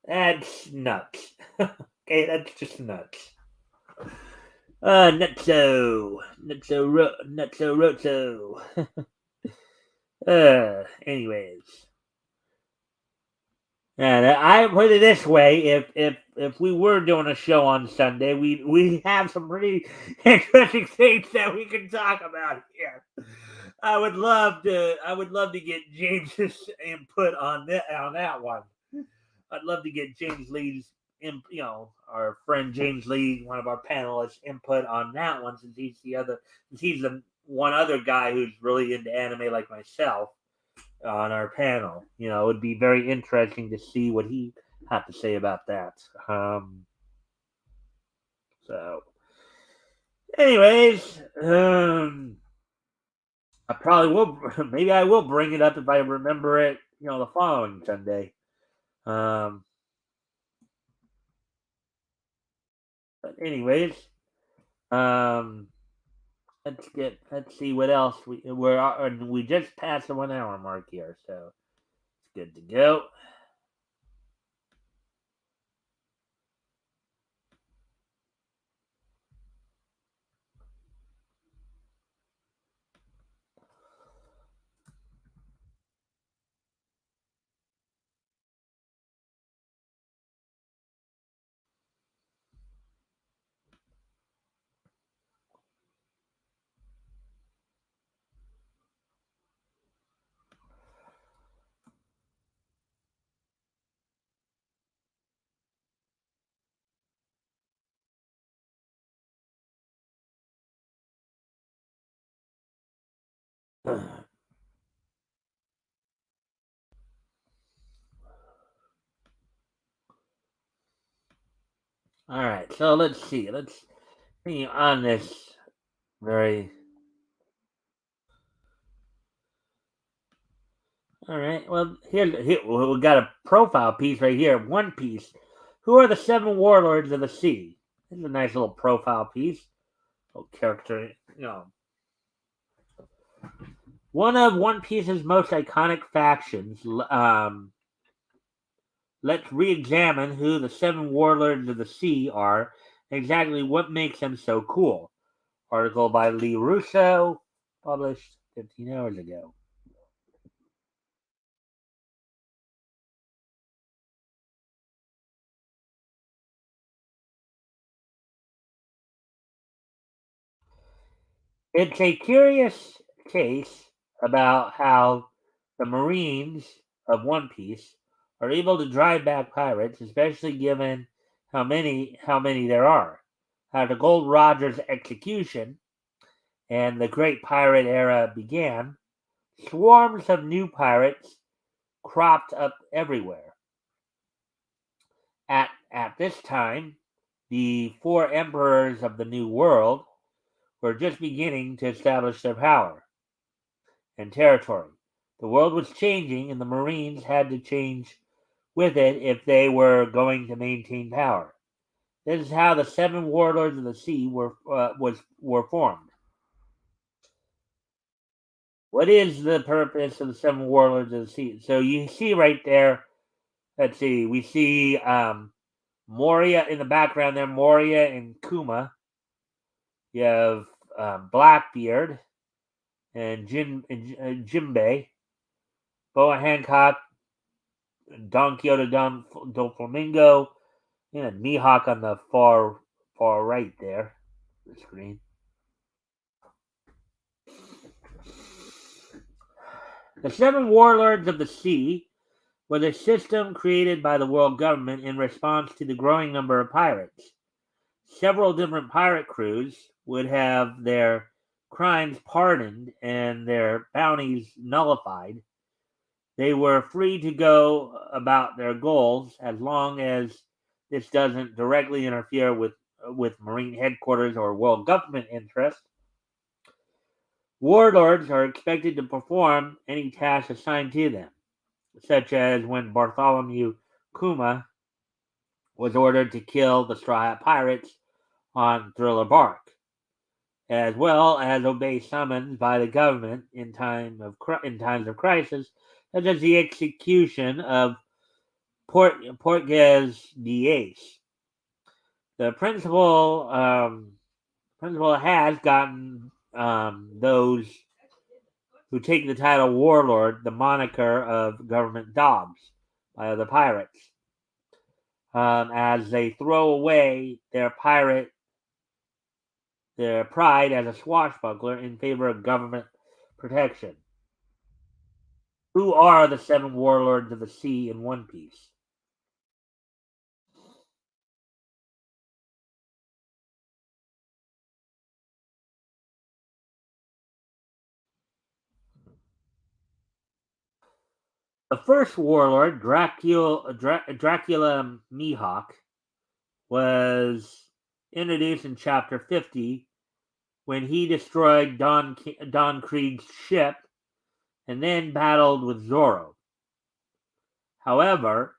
That's nuts. Okay, that's just nuts. Nutso, roto. Anyways, and I put it this way: if we were doing a show on Sunday, we have some pretty interesting things that we can talk about here. I would love to get James's input on that one. I'd love to get James Lee's, our friend James Lee, one of our panelists, input on that one, since he's the one other guy who's really into anime like myself on our panel. It would be very interesting to see what he had to say about that. So, anyways, I probably will. Maybe I will bring it up if I remember it. The following Sunday. Um, but anyways, um, let's see what else we just passed the 1 hour mark here, so it's good to go. All right, so let's see. Let's be on this very. All right. Well, here we got a profile piece right here. One Piece. Who are the seven warlords of the sea? This is a nice little profile piece. Little character, you know. One of One Piece's most iconic factions. Let's re-examine who the seven warlords of the sea are and exactly what makes them so cool. Article by Lee Russo, published 15 hours ago. It's a curious case about how the Marines of One Piece are able to drive back pirates, especially given how many there are. How the Gold Roger's execution and the Great Pirate Era began, swarms of new pirates cropped up everywhere. At this time, the four emperors of the New World were just beginning to establish their power and territory. The world was changing, and the Marines had to change with it if they were going to maintain power. This is how the seven warlords of the sea were formed. What is the purpose of the seven warlords of the sea? So you see right there. Let's see. We see Moria in the background there. Moria and Kuma. You have Blackbeard and Jimbei. Boa Hancock, Don Quixote Don Flamingo, and Mihawk on the far right there, the screen. The Seven Warlords of the Sea was a system created by the world government in response to the growing number of pirates. Several different pirate crews would have their crimes pardoned and their bounties nullified. They were free to go about their goals as long as this doesn't directly interfere with Marine headquarters or world government interests. Warlords are expected to perform any task assigned to them, such as when Bartholomew Kuma was ordered to kill the Straw Hat Pirates on Thriller Bark, as well as obey summons by the government in times of crisis, such as the execution of Portuguese Diaz. The principal has gotten those who take the title warlord the moniker of government dogs by other pirates, as they throw away their pride as a swashbuckler in favor of government protection. Who are the seven warlords of the sea in One Piece? The first warlord, Dracula Mihawk, was introduced in chapter 50 when he destroyed Don Krieg's ship and then battled with Zoro. However,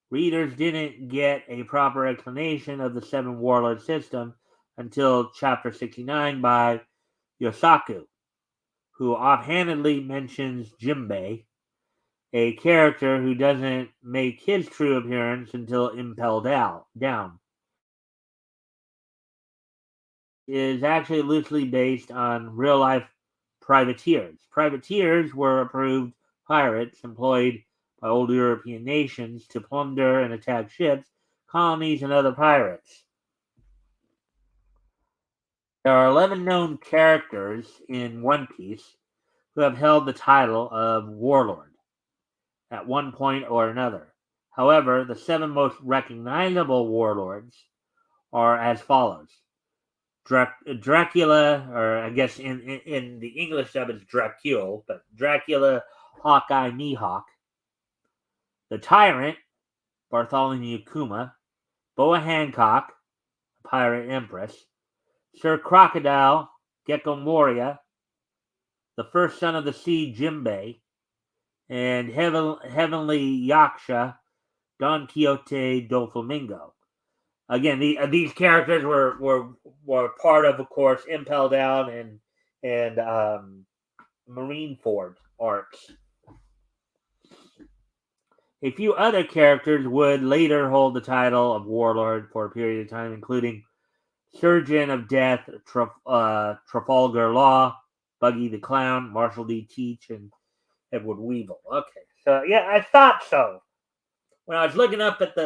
readers didn't get a proper explanation of the Seven Warlord system until chapter 69 by Yosaku, who offhandedly mentions Jimbei, a character who doesn't make his true appearance until impelled down. It is actually loosely based on real-life privateers. Privateers were approved pirates employed by old European nations to plunder and attack ships, colonies, and other pirates. There are 11 known characters in One Piece who have held the title of warlord at one point or another. However, the seven most recognizable warlords are as follows: Dracula, or I guess in the English dub it's Dracule, but Dracula, Hawkeye, Mihawk, the Tyrant, Bartholomew Kuma, Boa Hancock, Pirate Empress, Sir Crocodile, Gecko Moria, the first son of the sea, Jimbei, and Heavenly Yaksha, Don Quixote do Flamingo. Again, these characters were part of course, Impel Down and Marineford arcs. A few other characters would later hold the title of Warlord for a period of time, including Surgeon of Death, Trafalgar Law, Buggy the Clown, Marshall D. Teach, and Edward Weevil. Okay, so yeah, I thought so. When I was looking up at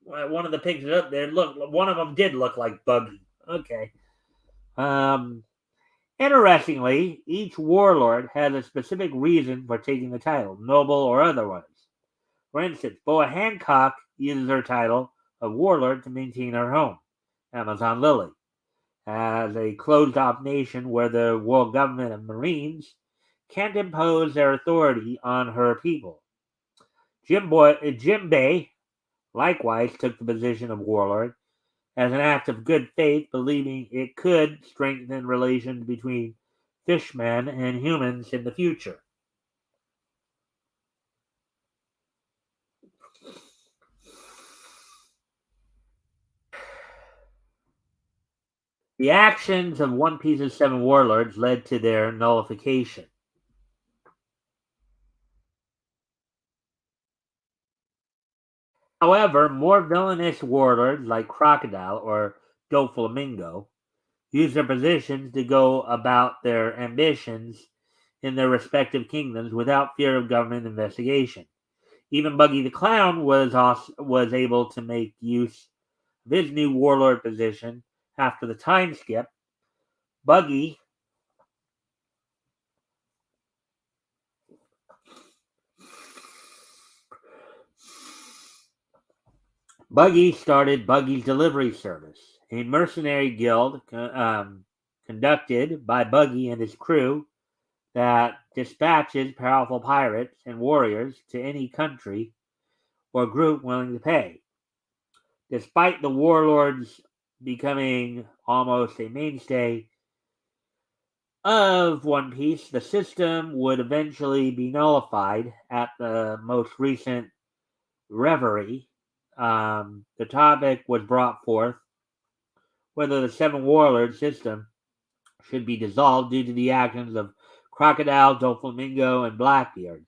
one of the pictures up there, look, one of them did look like Buggy. Okay. Interestingly, each warlord has a specific reason for taking the title, noble or otherwise. For instance, Boa Hancock uses her title of warlord to maintain her home, Amazon Lily, as a closed-off nation where the world government of Marines can't impose their authority on her people. Jimbei likewise took the position of warlord as an act of good faith, believing it could strengthen relations between fishmen and humans in the future. The actions of One Piece's 7 warlords led to their nullification. However, more villainous warlords like Crocodile or Doflamingo use their positions to go about their ambitions in their respective kingdoms without fear of government investigation. Even Buggy the Clown was able to make use of his new warlord position after the time skip. Buggy started Buggy's Delivery Service, a mercenary guild conducted by Buggy and his crew that dispatches powerful pirates and warriors to any country or group willing to pay. Despite the warlords becoming almost a mainstay of One Piece, the system would eventually be nullified at the most recent Reverie. The topic was brought forth whether the 7 warlord system should be dissolved due to the actions of Crocodile, Doflamingo, and Blackbeard.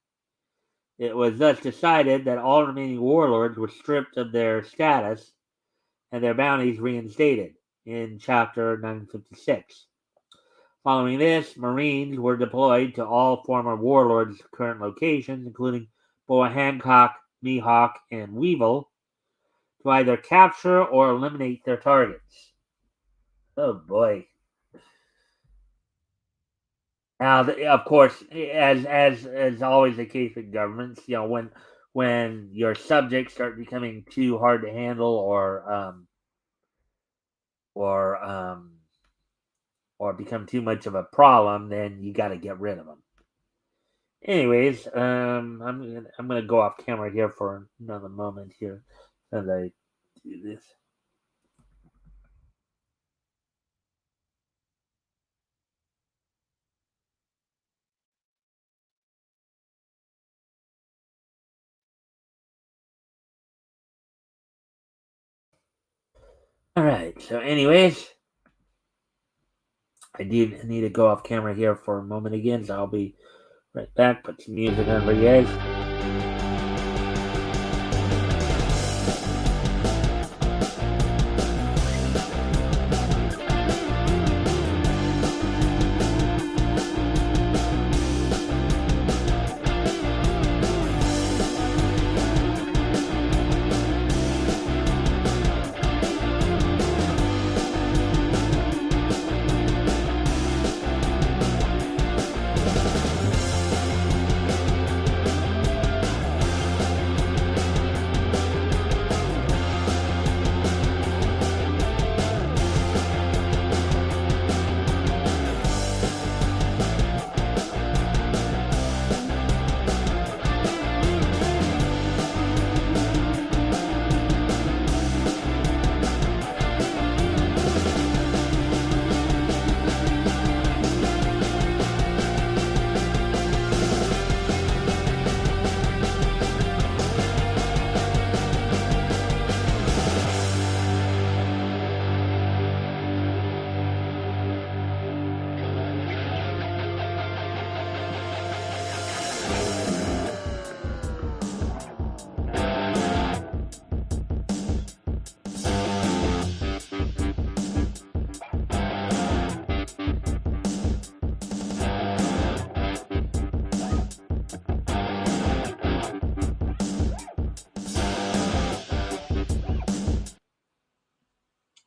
It was thus decided that all remaining warlords were stripped of their status and their bounties reinstated in Chapter 956. Following this, Marines were deployed to all former warlords' current locations, including Boa Hancock, Mihawk, and Weevil, to either capture or eliminate their targets. Oh boy. Now, of course, as always the case with governments, when your subjects start becoming too hard to handle or become too much of a problem, then you got to get rid of them. Anyways, I'm gonna go off camera here for another moment here as I do this. All right. So, anyways, I do need to go off camera here for a moment again, so I'll be right back. Put some music on for you guys.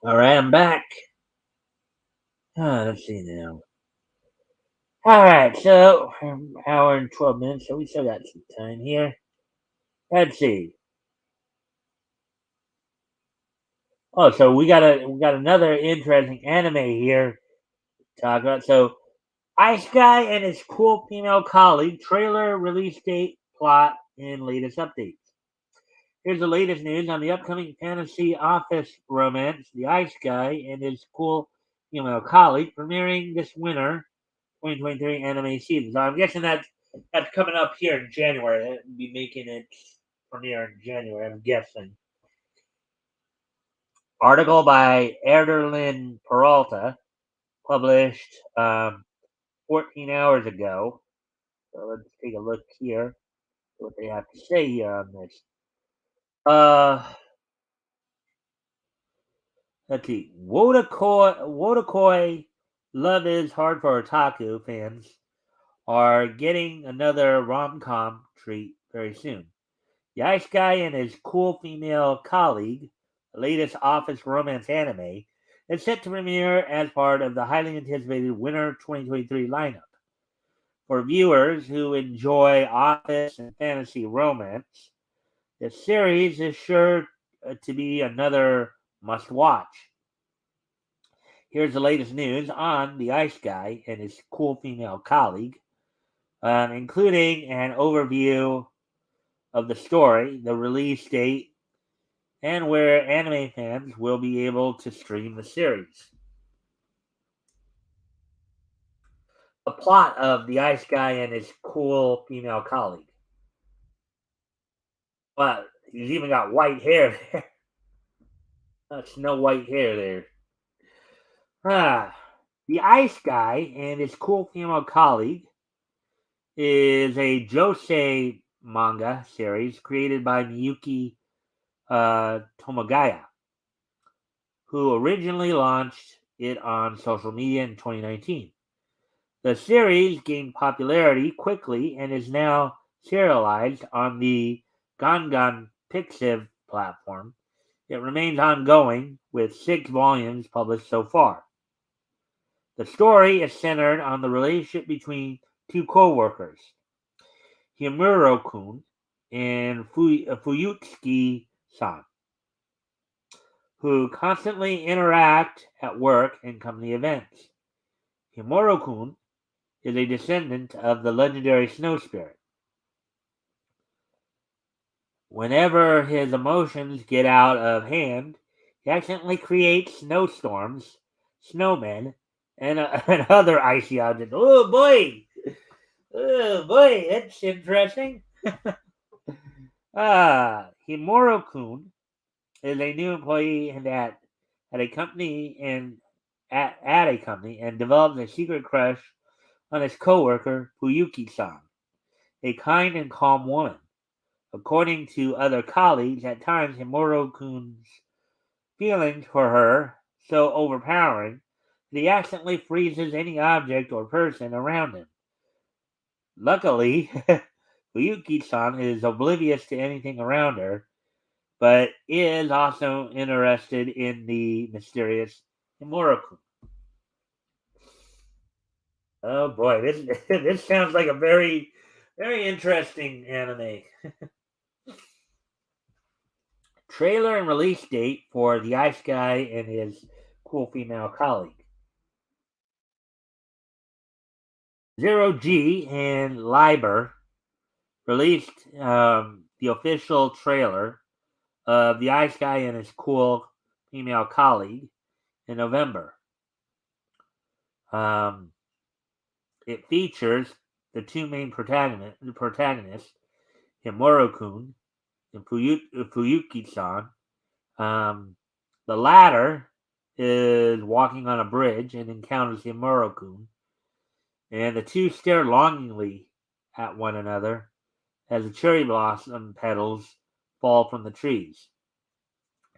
All right, I'm back. Let's see now. All right, so hour and 12 minutes, so we still got some time here. Let's see. Oh, so we got another interesting anime here to talk about. So, Ice Guy and his cool female colleague. Trailer, release date, plot, and latest updates. Here's the latest news on the upcoming fantasy office romance, The Ice Guy and his cool female colleague, premiering this winter 2023 anime season. So I'm guessing that's coming up here in January. That would be making its premiere in January, I'm guessing. Article by Erderlin Peralta, published 14 hours ago. So let's take a look here, what they have to say here on this. Uh, let's see. Wodakoi Love is Hard for Otaku fans are getting another rom com treat very soon. The Ice Guy and his cool female colleague, the latest office romance anime, is set to premiere as part of the highly anticipated Winter 2023 lineup. For viewers who enjoy office and fantasy romance, the series is sure to be another must watch. Here's the latest news on the Ice Guy and his cool female colleague, including an overview of the story, the release date, and where anime fans will be able to stream the series. The plot of The Ice Guy and his cool female colleague. Well, he's even got white hair there. Snow white hair there. Ah, the Ice Guy and his cool female colleague is a josei manga series created by Miyuki Tomagaya, who originally launched it on social media in 2019. The series gained popularity quickly and is now serialized on the Gangan Pixiv platform. It remains ongoing with 6 volumes published so far. The story is centered on the relationship between two co-workers, Himuro-kun and Fuyutsuki-san, who constantly interact at work and company events. Himuro-kun is a descendant of the legendary snow spirit. Whenever his emotions get out of hand, he accidentally creates snowstorms, snowmen, and, and other icy objects. Oh boy, that's interesting. Himuro-kun is a new employee and at a company and at a company and develops a secret crush on his coworker Fuyuki-san, a kind and calm woman. According to other colleagues, at times Himuro-kun's feelings for her so overpowering that he accidentally freezes any object or person around him. Luckily, Fuyuki-san is oblivious to anything around her, but is also interested in the mysterious Himuro-kun. Oh boy, this this sounds like a very very interesting anime. Trailer and release date for The Ice Guy and his cool female colleague. Zero G and Liber released the official trailer of The Ice Guy and his cool female colleague in November. Um, it features the two main protagonists, Himuro-kun and Fuyuki-san. The latter is walking on a bridge and encounters Himuro-kun, and the two stare longingly at one another as the cherry blossom petals fall from the trees.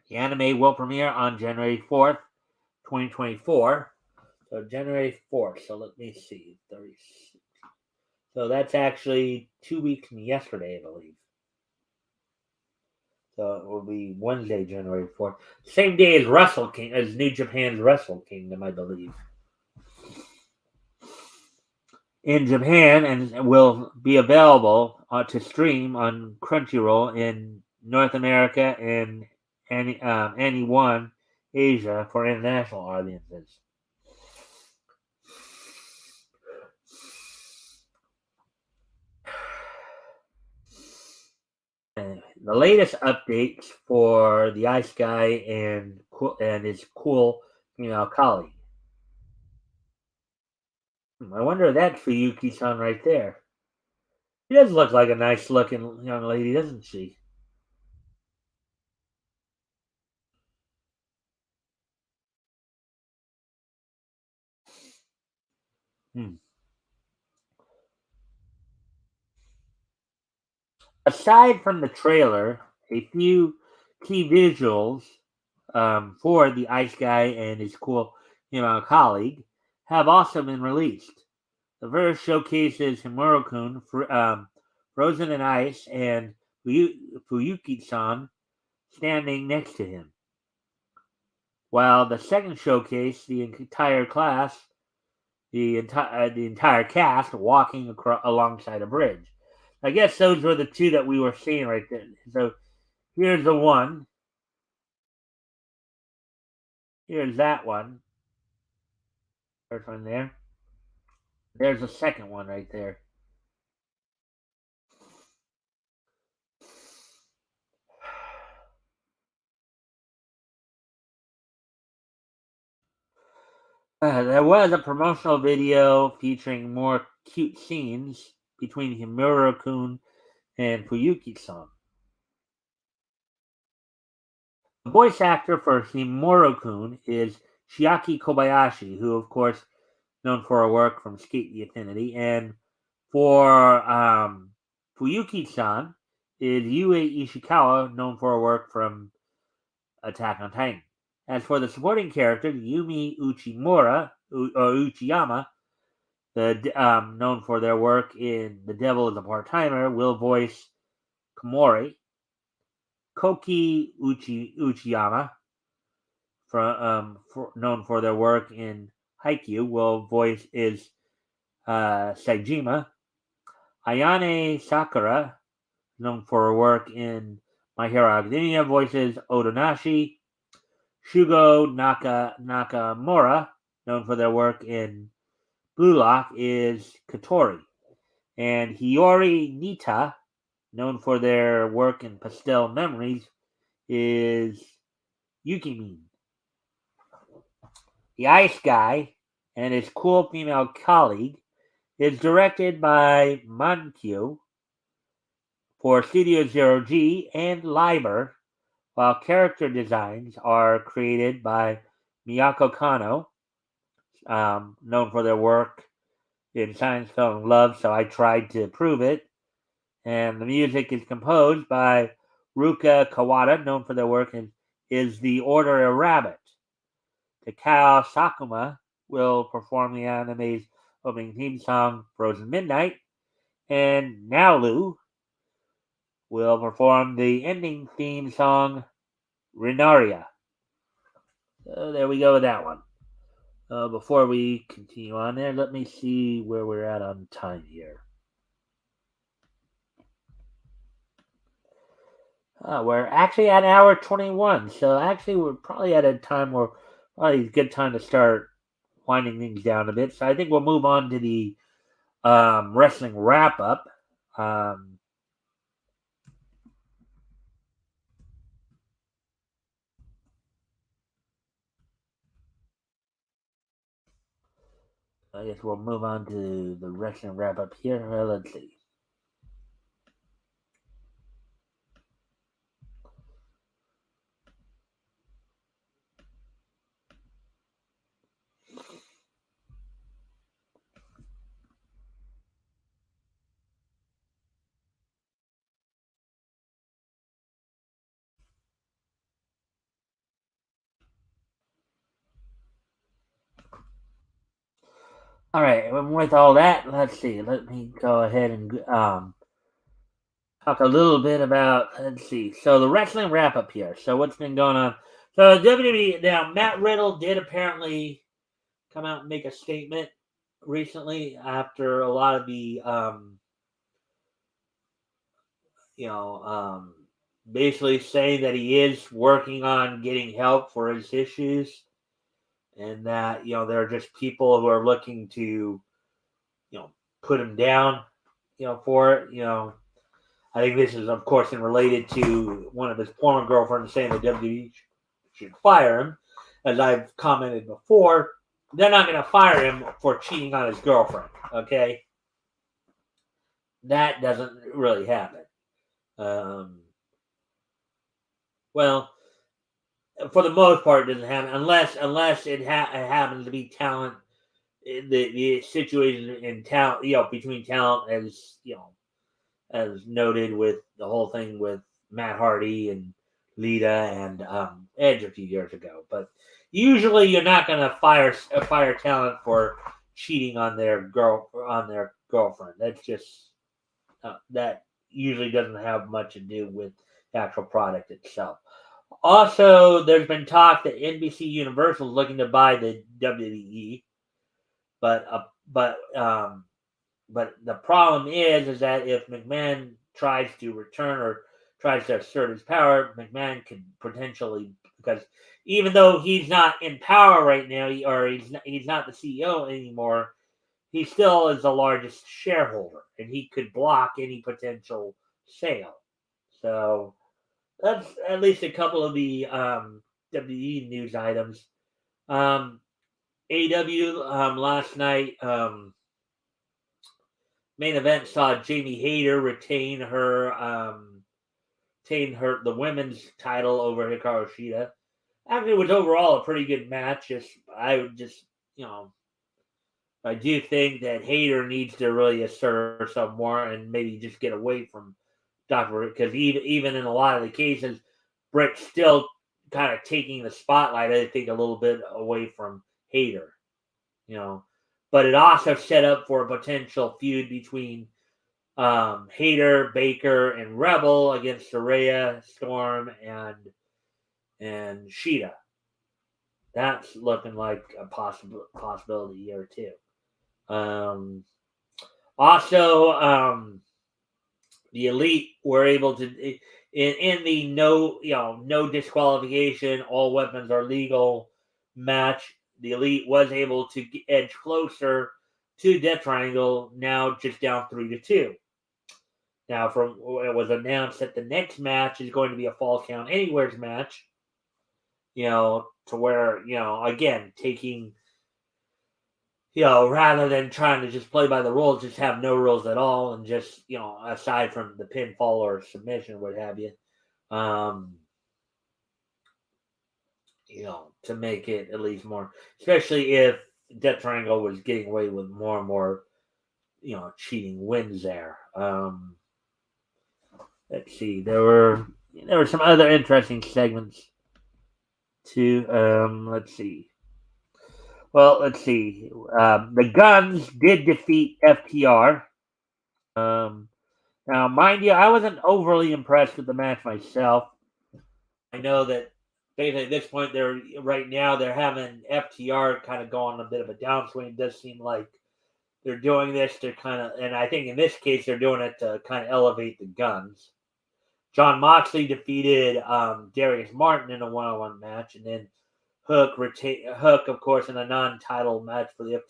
The anime will premiere on January 4th, 2024. So January 4th. So let me see. 36. So that's actually 2 weeks from yesterday, I believe. So it will be Wednesday, January 4th. Same day as Wrestle King, as New Japan's Wrestle Kingdom, I believe. In Japan, and will be available to stream on Crunchyroll in North America and anyone Asia for international audiences. The latest updates for the Ice Guy and his cool colleague. I wonder if that's Fuyuki-san right there. She does look like a nice looking young lady, doesn't she? Hmm. Aside from the trailer, a few key visuals for the Ice Guy and his cool colleague have also been released. The first showcases Himuro-kun, frozen in ice, and Fuyuki-san standing next to him, while the second showcase the entire class, the entire cast walking alongside a bridge. I guess those were the two that we were seeing right there. So here's the one. Here's that one. First one there. There's the second one right there. There was a promotional video featuring more cute scenes between Himuro-kun and Fuyuki-san. The voice actor for Himuro-kun is Chiaki Kobayashi, who, of course, known for her work from Skate the Infinity, and for Fuyuki-san is Yue Ishikawa, known for her work from Attack on Titan. As for the supporting character, Yumi Uchiyama, known for their work in The Devil is a Part-Timer, will voice Komori. Koki Uchiyama, known for their work in Haikyuu, will voice is Saejima. Ayane Sakura, known for her work in My Hero Academia, voices Otonashi. Shugo Nakamura, known for their work in Blue Lock, is Katori. And Hiyori Nita, known for their work in Pastel Memories, is Yukimin. The Ice Guy and his cool female colleague is directed by Mankyo for Studio Zero G and Liber, while character designs are created by Miyako Kano, known for their work in Science Film Love, So I Tried to Prove It. And the music is composed by Ruka Kawada, known for their work in Is the Order a Rabbit. Takao Sakuma will perform the anime's opening theme song, Frozen Midnight. And Naolu will perform the ending theme song, Renaria. So there we go with that one. Before we continue on there, let me see where we're at on time here. We're actually at hour 21, so actually we're probably at a time where probably a good time to start winding things down a bit. So I think we'll move on to the wrestling wrap up. I guess we'll move on to the wrestling wrap up here. Let's see. All right, with all that, let's see. Let me go ahead and talk a little bit about, let's see. So the wrestling wrap up here. So what's been going on? So WWE, now Matt Riddle did apparently come out and make a statement recently after a lot of the, you know, basically saying that he is working on getting help for his issues, and that there are just people who are looking to put him down for it. I think this is, of course, related to one of his former girlfriends saying the WWE should fire him. As I've commented before, they're not going to fire him for cheating on his girlfriend. Okay, that doesn't really happen. Well, for the most part, it doesn't happen unless it happens to be talent. The situation in talent, between talent, as noted with the whole thing with Matt Hardy and Lita and Edge a few years ago. But usually, you're not going to fire talent for cheating on their girlfriend. That's just that usually doesn't have much to do with the actual product itself. Also, there's been talk that NBC Universal is looking to buy the WWE, but the problem is that if McMahon tries to return or tries to assert his power, McMahon could potentially, because even though he's not in power right now, or he's not the CEO anymore, he still is the largest shareholder, and he could block any potential sale. So that's at least a couple of the WWE news items. AW last night. Main event saw Jamie Hayter retain the women's title over Hikaru Shida. Actually, it was overall a pretty good match. I do think that Hayter needs to really assert herself more and maybe just get away from Dr. Because even in a lot of the cases, Britt's still kind of taking the spotlight, I think, a little bit away from Hayter. But it also set up for a potential feud between Hayter, Baker, and Rebel against Saraya, Storm, and Sheeta. That's looking like a possibility here too. Also, the Elite were able to in the no disqualification, all weapons are legal match. The Elite was able to edge closer to Death Triangle, now just down 3-2. Now, from it was announced that the next match is going to be a Fall Count Anywhere's match. To where again taking rather than trying to just play by the rules, just have no rules at all, and just aside from the pinfall or submission, what have you, to make it at least more, especially if Death Triangle was getting away with more and more, cheating wins there. Let's see, there were some other interesting segments too. Let's see. Well, let's see. The Guns did defeat FTR. Now, mind you, I wasn't overly impressed with the match myself. I know that basically at this point, right now they're having FTR kind of go on a bit of a downswing. It does seem like they're doing this to kind of, and I think in this case they're doing it to kind of elevate the Guns. John Moxley defeated Darius Martin in a one-on-one match, and then Hook, of course, in a non-title match for the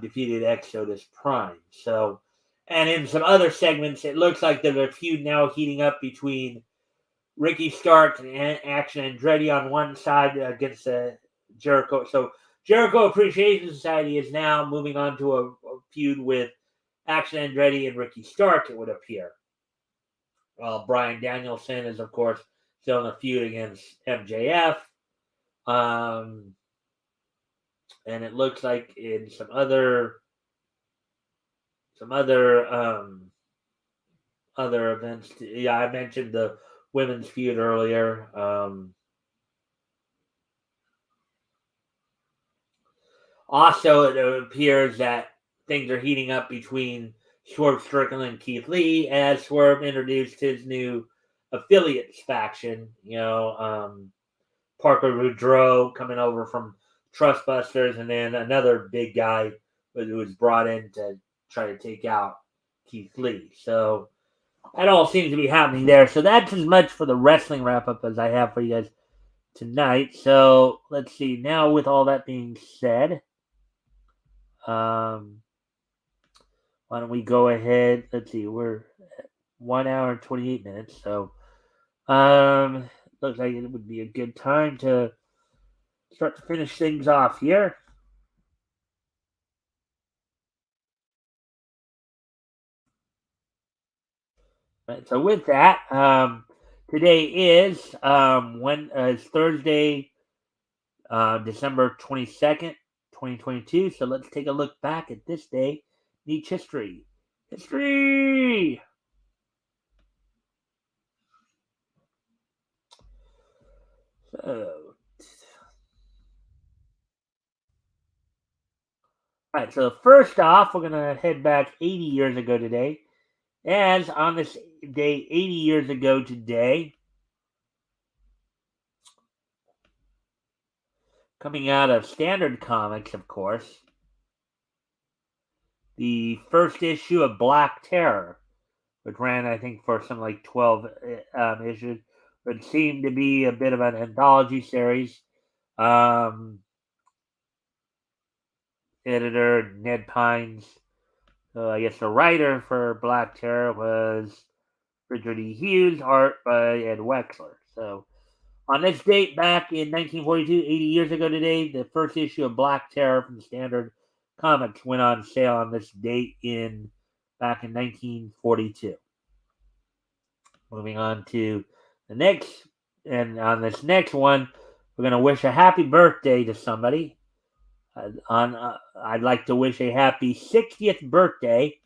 defeated Exodus Prime. So, and in some other segments, it looks like there's a feud now heating up between Ricky Starks and Action Andretti on one side against Jericho. So, Jericho Appreciation Society is now moving on to a feud with Action Andretti and Ricky Starks, it would appear. Bryan Danielson is, of course, still in a feud against MJF. And it looks like in some other events. Yeah, I mentioned the women's feud earlier. Also, it appears that things are heating up between Swerve Strickland and Keith Lee, as Swerve introduced his new affiliates faction. Parker Boudreaux coming over from Trustbusters, and then another big guy who was brought in to try to take out Keith Lee. So that all seems to be happening there. So that's as much for the wrestling wrap up as I have for you guys tonight. So let's see. Now, with all that being said, why don't we go ahead? Let's see. We're at 1 hour and 28 minutes. So looks like it would be a good time to start to finish things off here. Right, so with that, today is Thursday, December 22nd, 2022. So let's take a look back at this day, Niche history. History. So, all right. So first off, we're gonna head back 80 years ago today, as on this day 80 years ago today, coming out of Standard Comics, of course, the first issue of Black Terror, which ran, I think, for something like 12 issues. It seemed to be a bit of an anthology series. Editor Ned Pines. I guess the writer for Black Terror was Richard E. Hughes, art by Ed Wexler. So, on this date back in 1942, 80 years ago today, the first issue of Black Terror from Standard Comics went on sale on this date back in 1942. Moving on to the next, and on this next one, we're going to wish a happy birthday to somebody. I'd like to wish a happy 60th birthday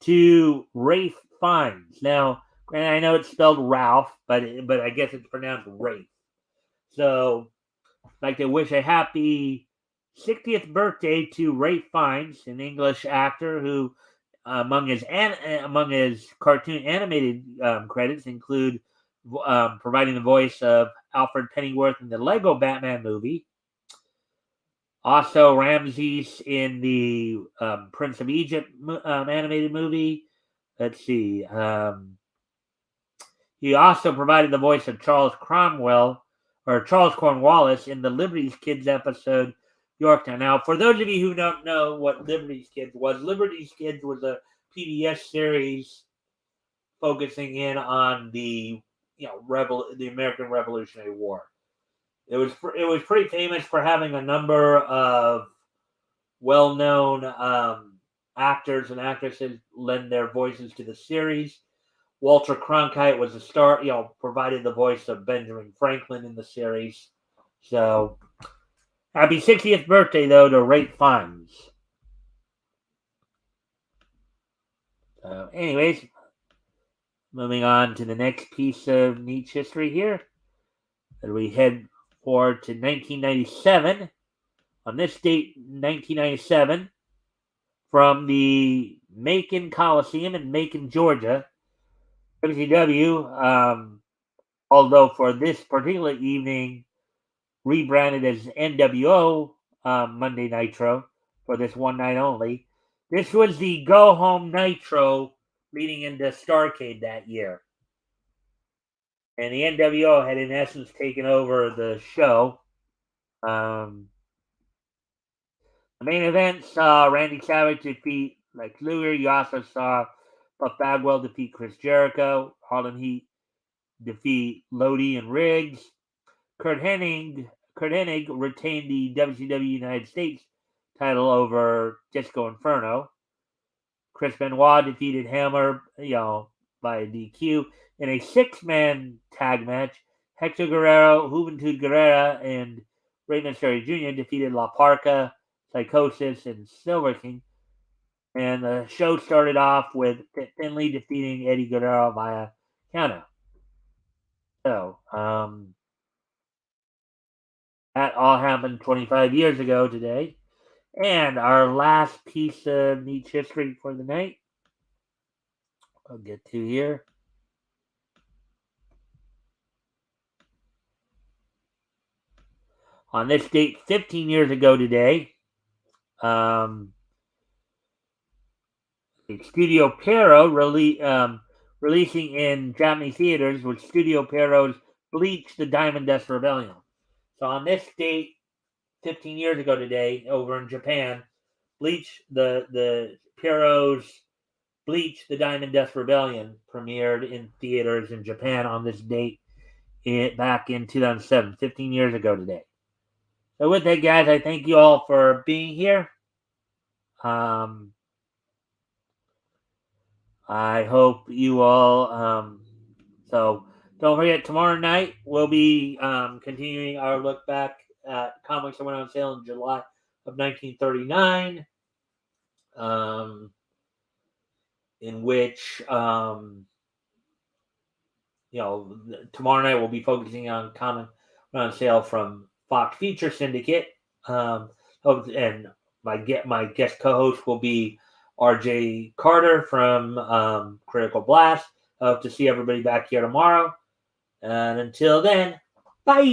to Rafe Fiennes. Now, granted, I know it's spelled Ralph, but I guess it's pronounced Rafe. So, I'd like to wish a happy 60th birthday to Rafe Fiennes, an English actor who, among his cartoon animated credits, include providing the voice of Alfred Pennyworth in the Lego Batman movie. Also, Ramses in the Prince of Egypt animated movie. Let's see. He also provided the voice of Charles Cornwallis in the Liberty's Kids episode Yorktown. Now, for those of you who don't know what Liberty's Kids was a PBS series focusing in on the the American Revolutionary War. It was pretty famous for having a number of well-known actors and actresses lend their voices to the series. Walter Cronkite was a star, provided the voice of Benjamin Franklin in the series. So, happy 60th birthday, though, to Rafe Fiennes. Anyways, moving on to the next piece of niche history here. And we head forward to 1997. On this date, 1997, from the Macon Coliseum in Macon, Georgia, WCW, although for this particular evening, rebranded as NWO Monday Nitro for this one night only. This was the Go Home Nitro leading into Starrcade that year. And the NWO had, in essence, taken over the show. The main event saw Randy Savage defeat Lex Luger. You also saw Buff Bagwell defeat Chris Jericho. Harlan Heat defeat Lodi and Riggs. Kurt Hennig retained the WCW United States title over Disco Inferno. Chris Benoit defeated Hammer, by DQ in a 6-man tag match. Hector Guerrero, Juventud Guerrera, and Rey Mysterio Jr. defeated La Parca, Psychosis, and Silver King. And the show started off with Finlay defeating Eddie Guerrero via countout. So, that all happened 25 years ago today. And our last piece of niche history for the night. I'll get to here. On this date, 15 years ago today, Studio Pierrot releasing in Japanese theaters was Studio Pierrot's Bleach: The Diamond Dust Rebellion. So on this date, 15 years ago today, over in Japan, Bleach, the Pierrot's Bleach: The Diamond Dust Rebellion premiered in theaters in Japan on this date back in 2007, 15 years ago today. So with that, guys, I thank you all for being here. I hope you all. So don't forget, tomorrow night we'll be continuing our look back at comics that went on sale in July of 1939, in which tomorrow night we'll be focusing on comic on sale from Fox Feature Syndicate, and my guest co-host will be RJ Carter from Critical Blast. Hope to see everybody back here tomorrow. And until then, bye.